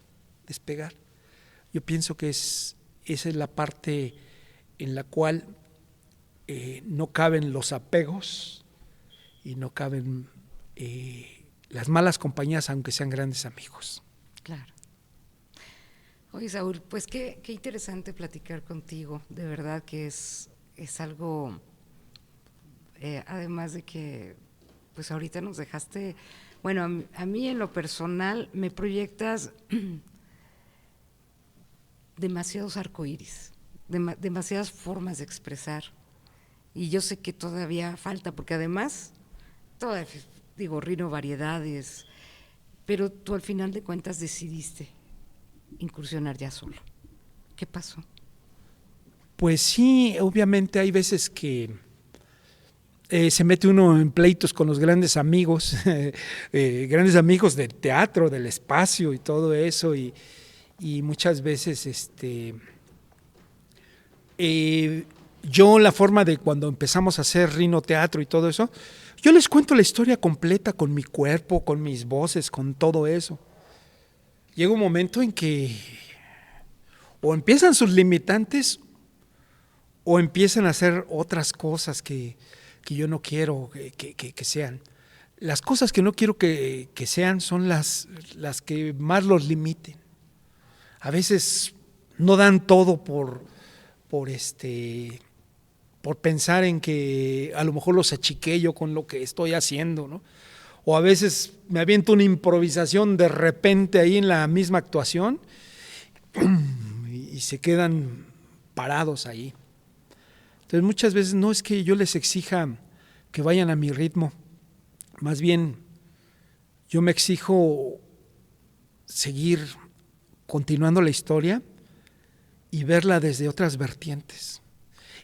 Yo pienso que esa es la parte en la cual no caben los apegos y no caben las malas compañías, aunque sean grandes amigos. Claro. Oye, Saúl, pues qué interesante platicar contigo. De verdad que es algo, además de que, pues ahorita nos dejaste, bueno, a mí en lo personal me proyectas demasiados arcoíris, demasiadas formas de expresar. Y yo sé que todavía falta, porque además, digo, Rino Variedades, pero tú al final de cuentas decidiste incursionar ya solo. ¿Qué pasó? Pues sí, obviamente hay veces que se mete uno en pleitos con los grandes amigos, grandes amigos del teatro, del espacio y todo eso, y muchas veces yo la forma de cuando empezamos a hacer Rino Teatro y todo eso, yo les cuento la historia completa con mi cuerpo, con mis voces, con todo eso. Llega un momento en que o empiezan sus limitantes o empiezan a hacer otras cosas que yo no quiero que sean. Las cosas que no quiero que sean son las que más los limiten. A veces no dan todo por pensar en que a lo mejor los achiqué yo con lo que estoy haciendo, ¿no? O a veces me aviento una improvisación de repente ahí en la misma actuación y se quedan parados ahí. Entonces muchas veces no es que yo les exija que vayan a mi ritmo, más bien yo me exijo seguir continuando la historia y verla desde otras vertientes.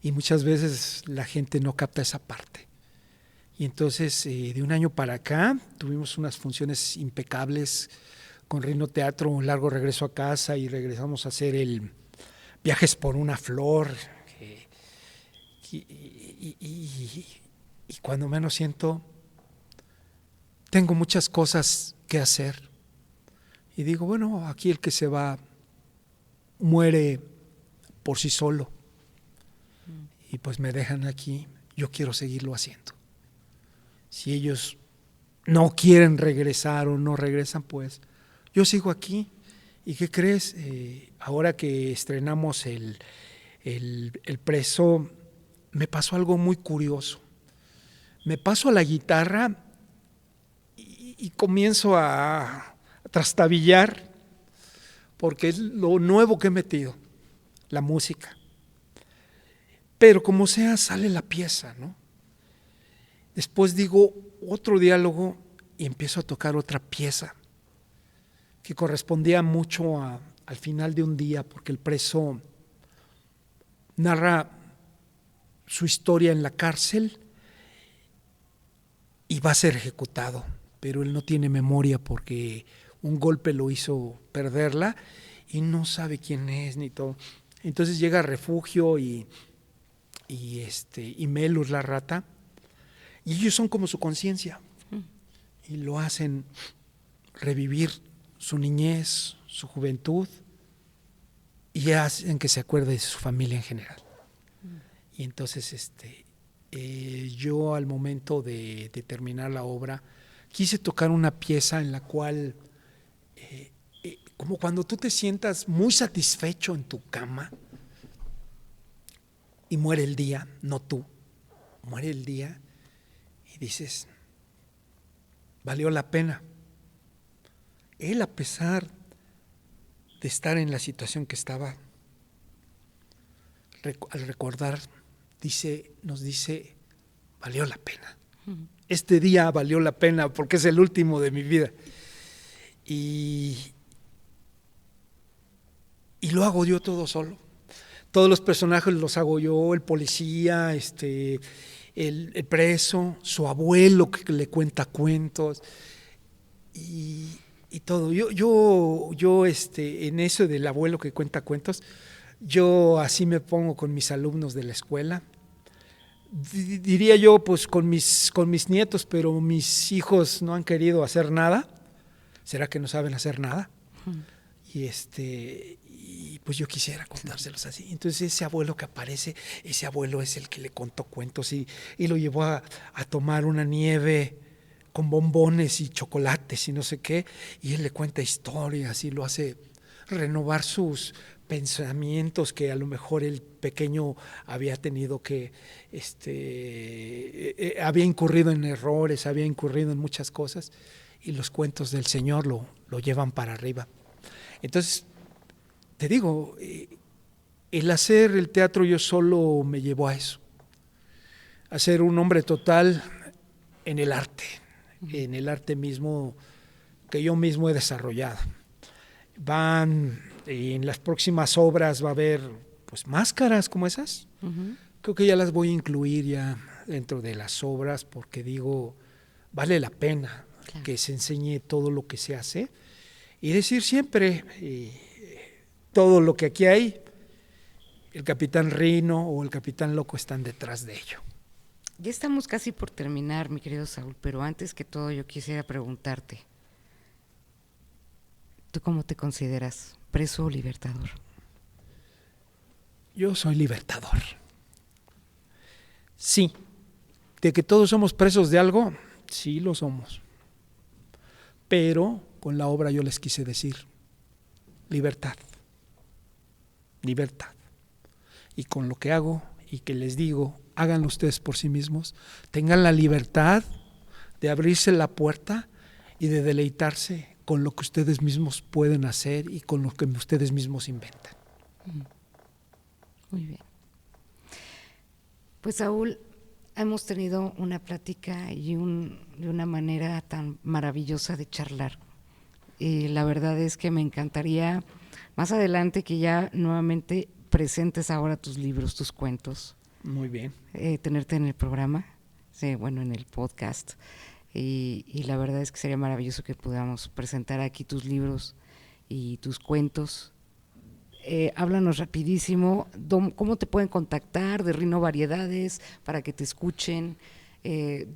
Y muchas veces la gente no capta esa parte. Y entonces de un año para acá tuvimos unas funciones impecables con Rino Teatro, un largo regreso a casa, y regresamos a hacer el Viajes por una flor. Y cuando menos siento, tengo muchas cosas que hacer. Y digo, bueno, aquí el que se va muere por sí solo. Y pues me dejan aquí, yo quiero seguirlo haciendo. Si ellos no quieren regresar o no regresan, pues yo sigo aquí. ¿Y qué crees? Ahora que estrenamos el Preso, me pasó algo muy curioso. Me paso a la guitarra y comienzo a trastabillar, porque es lo nuevo que he metido, la música. Pero como sea, sale la pieza, ¿no? Después digo otro diálogo y empiezo a tocar otra pieza que correspondía mucho al final de un día, porque el preso narra su historia en la cárcel y va a ser ejecutado, pero él no tiene memoria porque un golpe lo hizo perderla y no sabe quién es ni todo. Entonces llega a refugio y Melus, la rata, y ellos son como su conciencia y lo hacen revivir su niñez, su juventud, y hacen que se acuerde de su familia en general. Y entonces yo al momento de terminar la obra quise tocar una pieza en la cual como cuando tú te sientas muy satisfecho en tu cama y muere el día, no tú, muere el día y dices, valió la pena. Él, a pesar de estar en la situación que estaba, al recordar, nos dice, valió la pena. Este día valió la pena porque es el último de mi vida. Y lo hago yo todo solo. Todos los personajes los hago yo, el policía, el preso, su abuelo que le cuenta cuentos y todo. Yo en eso del abuelo que cuenta cuentos, yo así me pongo con mis alumnos de la escuela. diría yo, pues con mis nietos, pero mis hijos no han querido hacer nada. ¿Será que no saben hacer nada? Y pues yo quisiera contárselos así. Entonces ese abuelo que aparece, ese abuelo es el que le contó cuentos y lo llevó a tomar una nieve con bombones y chocolates y no sé qué, y él le cuenta historias y lo hace renovar sus pensamientos que a lo mejor el pequeño había tenido que, había incurrido en errores, había incurrido en muchas cosas, y los cuentos del Señor lo llevan para arriba. Entonces, te digo, el hacer el teatro yo solo me llevó a eso, a ser un hombre total en el arte mismo que yo mismo he desarrollado. En las próximas obras va a haber pues máscaras como esas. Creo que ya las voy a incluir ya dentro de las obras porque digo, vale la pena que se enseñe todo lo que se hace y decir siempre todo lo que aquí hay, el Capitán Rino o el Capitán Loco están detrás de ello. Ya estamos casi por terminar, mi querido Saúl, pero antes que todo yo quisiera preguntarte, ¿tú cómo te consideras? ¿Preso o libertador? Yo soy libertador. Sí, de que todos somos presos de algo, sí lo somos. Pero con la obra yo les quise decir, libertad, libertad. Y con lo que hago y que les digo, háganlo ustedes por sí mismos, tengan la libertad de abrirse la puerta y de deleitarse con lo que ustedes mismos pueden hacer y con lo que ustedes mismos inventan. Muy bien. Pues Saúl, hemos tenido una plática y de una manera tan maravillosa de charlar. Y la verdad es que me encantaría más adelante que ya nuevamente presentes ahora tus libros, tus cuentos. Muy bien. Tenerte en el programa, bueno, en el podcast. Y la verdad es que sería maravilloso que podamos presentar aquí tus libros y tus cuentos. Háblanos rapidísimo, ¿cómo te pueden contactar de Rino Variedades para que te escuchen?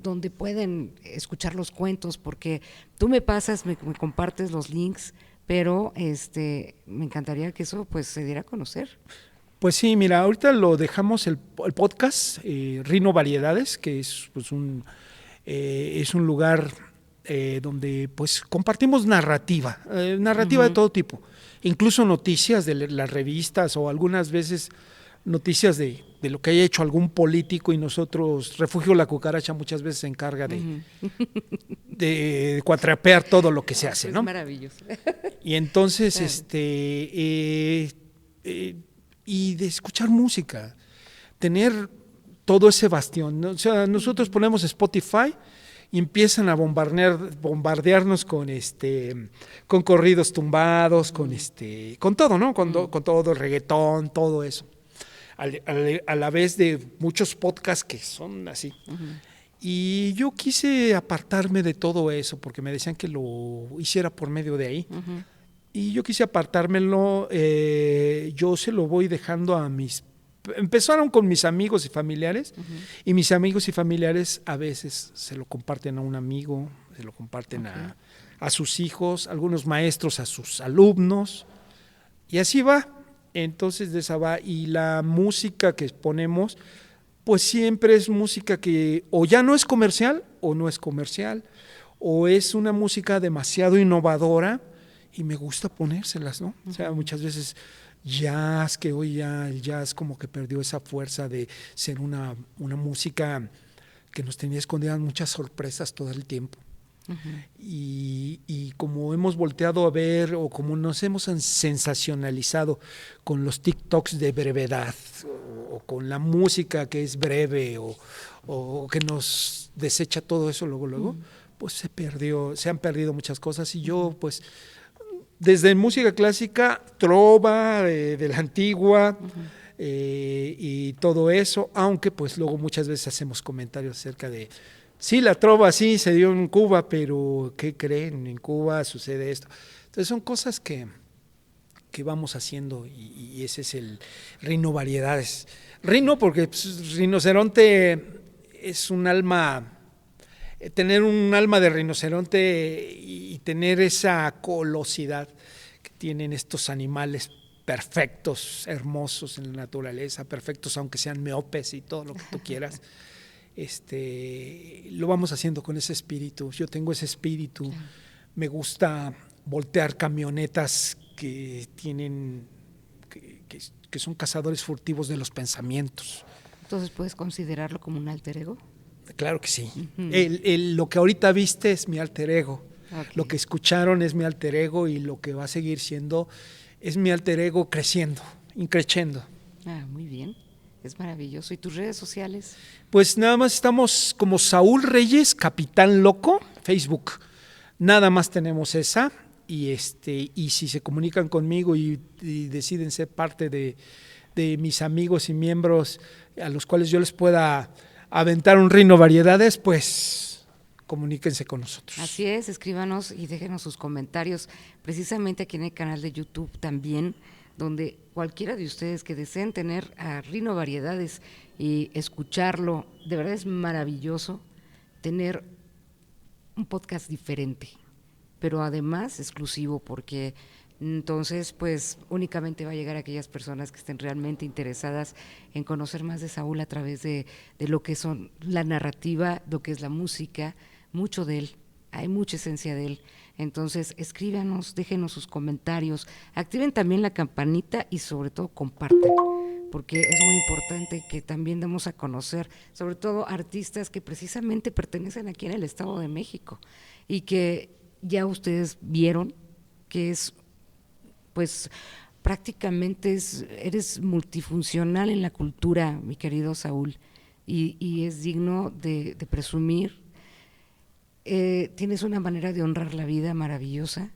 ¿Dónde pueden escuchar los cuentos? Porque tú me pasas, me compartes los links, pero me encantaría que eso pues se diera a conocer. Pues sí, mira, ahorita lo dejamos el podcast, Rino Variedades, que es pues es un lugar donde pues compartimos narrativa de todo tipo, incluso noticias de las revistas o algunas veces noticias de lo que haya hecho algún político y nosotros, Refugio La Cucaracha muchas veces se encarga de cuatrapear todo lo que se hace, ¿no? Es maravilloso. Y entonces, y de escuchar música, tener todo ese bastión, ¿no? O sea, nosotros ponemos Spotify y empiezan a bombardearnos con corridos tumbados, con todo, ¿no? Con todo el reggaetón, todo eso. A la vez de muchos podcasts que son así. Y yo quise apartarme de todo eso porque me decían que lo hiciera por medio de ahí. Y yo quise apartármelo, yo se lo voy dejando empezaron con mis amigos y familiares, y mis amigos y familiares a veces se lo comparten a un amigo, se lo comparten a sus hijos, algunos maestros a sus alumnos, y así va. Entonces de esa va, y la música que ponemos, pues siempre es música que o ya no es comercial, o no es comercial, o es una música demasiado innovadora, y me gusta ponérselas, ¿no? O sea, muchas veces jazz, que hoy ya el jazz como que perdió esa fuerza de ser una música que nos tenía escondidas muchas sorpresas todo el tiempo. Y como hemos volteado a ver o como nos hemos sensacionalizado con los TikToks de brevedad o con la música que es breve o que nos desecha todo eso luego, pues se han perdido muchas cosas y yo pues desde música clásica, trova de la antigua y todo eso, aunque pues luego muchas veces hacemos comentarios acerca de sí, la trova sí se dio en Cuba, pero ¿qué creen? En Cuba sucede esto. Entonces son cosas que que vamos haciendo y ese es el Rino Variedades. Rino porque pues, rinoceronte es un alma, tener un alma de rinoceronte y tener esa colosidad que tienen estos animales perfectos, hermosos en la naturaleza, perfectos aunque sean miopes y todo lo que tú quieras. Lo vamos haciendo con ese espíritu. Yo tengo ese espíritu. Me gusta voltear camionetas que tienen, que son cazadores furtivos de los pensamientos. Entonces, ¿puedes considerarlo como un alter ego? Claro que sí. Lo que ahorita viste es mi alter ego. Okay. Lo que escucharon es mi alter ego y lo que va a seguir siendo es mi alter ego creciendo, increciendo. Ah, muy bien. Es maravilloso. ¿Y tus redes sociales? Pues nada más estamos como Saúl Reyes, Capitán Loco, Facebook. Nada más tenemos esa. Y si se comunican conmigo y deciden ser parte de mis amigos y miembros a los cuales yo les pueda aventar un Rino Variedades, pues comuníquense con nosotros. Así es, escríbanos y déjenos sus comentarios, precisamente aquí en el canal de YouTube también, donde cualquiera de ustedes que deseen tener a Rino Variedades y escucharlo, de verdad es maravilloso tener un podcast diferente, pero además exclusivo, porque entonces pues únicamente va a llegar a aquellas personas que estén realmente interesadas en conocer más de Saúl a través de lo que son la narrativa, lo que es la música, mucho de él, hay mucha esencia de él. Entonces escríbanos, déjenos sus comentarios, activen también la campanita y sobre todo compartan, porque es muy importante que también demos a conocer, sobre todo artistas que precisamente pertenecen aquí en el Estado de México y que ya ustedes vieron que es, pues prácticamente eres multifuncional en la cultura, mi querido Saúl, y es digno de presumir. Tienes una manera de honrar la vida maravillosa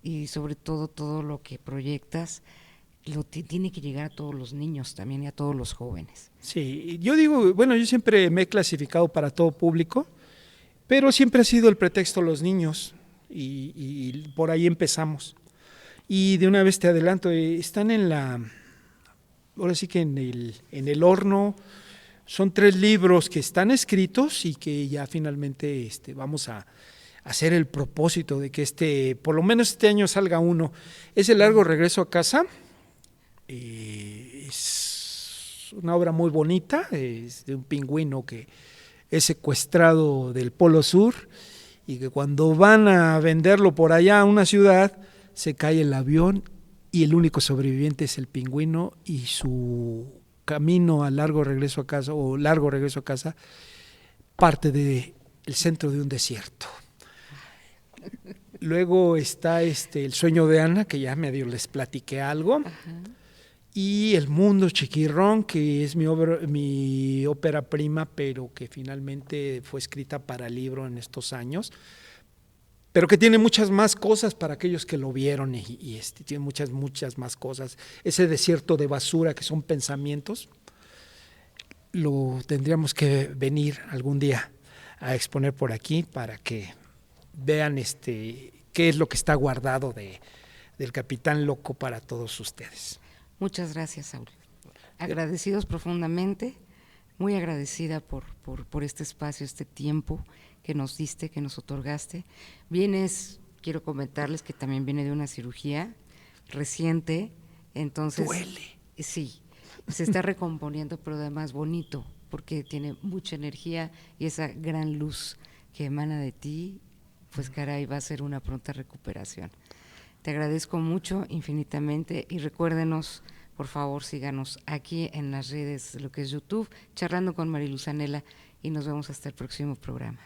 y sobre todo lo que proyectas tiene que llegar a todos los niños también y a todos los jóvenes. Sí, yo digo, bueno, yo siempre me he clasificado para todo público, pero siempre ha sido el pretexto los niños y por ahí empezamos. Y de una vez te adelanto, están ahora sí que en el horno. Son 3 libros que están escritos y que ya finalmente vamos a hacer el propósito de que por lo menos este año salga uno. Es El largo regreso a casa. Es una obra muy bonita, es de un pingüino que es secuestrado del Polo Sur y que cuando van a venderlo por allá a una ciudad, se cae el avión y el único sobreviviente es el pingüino y su camino a largo regreso a casa parte del centro de un desierto. Luego está El sueño de Ana, que ya medio les platiqué algo. Ajá. Y El mundo chiquirrón, que es mi ópera prima, pero que finalmente fue escrita para libro en estos años, pero que tiene muchas más cosas para aquellos que lo vieron y tiene muchas más cosas. Ese desierto de basura que son pensamientos, lo tendríamos que venir algún día a exponer por aquí para que vean qué es lo que está guardado del Capitán Loco para todos ustedes. Muchas gracias, Saúl. Agradecidos profundamente, muy agradecida por este espacio, este tiempo que nos diste, que nos otorgaste. Quiero comentarles que también viene de una cirugía reciente, entonces… Duele. Sí, se está recomponiendo, pero además bonito, porque tiene mucha energía y esa gran luz que emana de ti, pues caray, va a ser una pronta recuperación. Te agradezco mucho, infinitamente, y recuérdenos, por favor, síganos aquí en las redes, lo que es YouTube, Charlando con Mariluz Anela, y nos vemos hasta el próximo programa.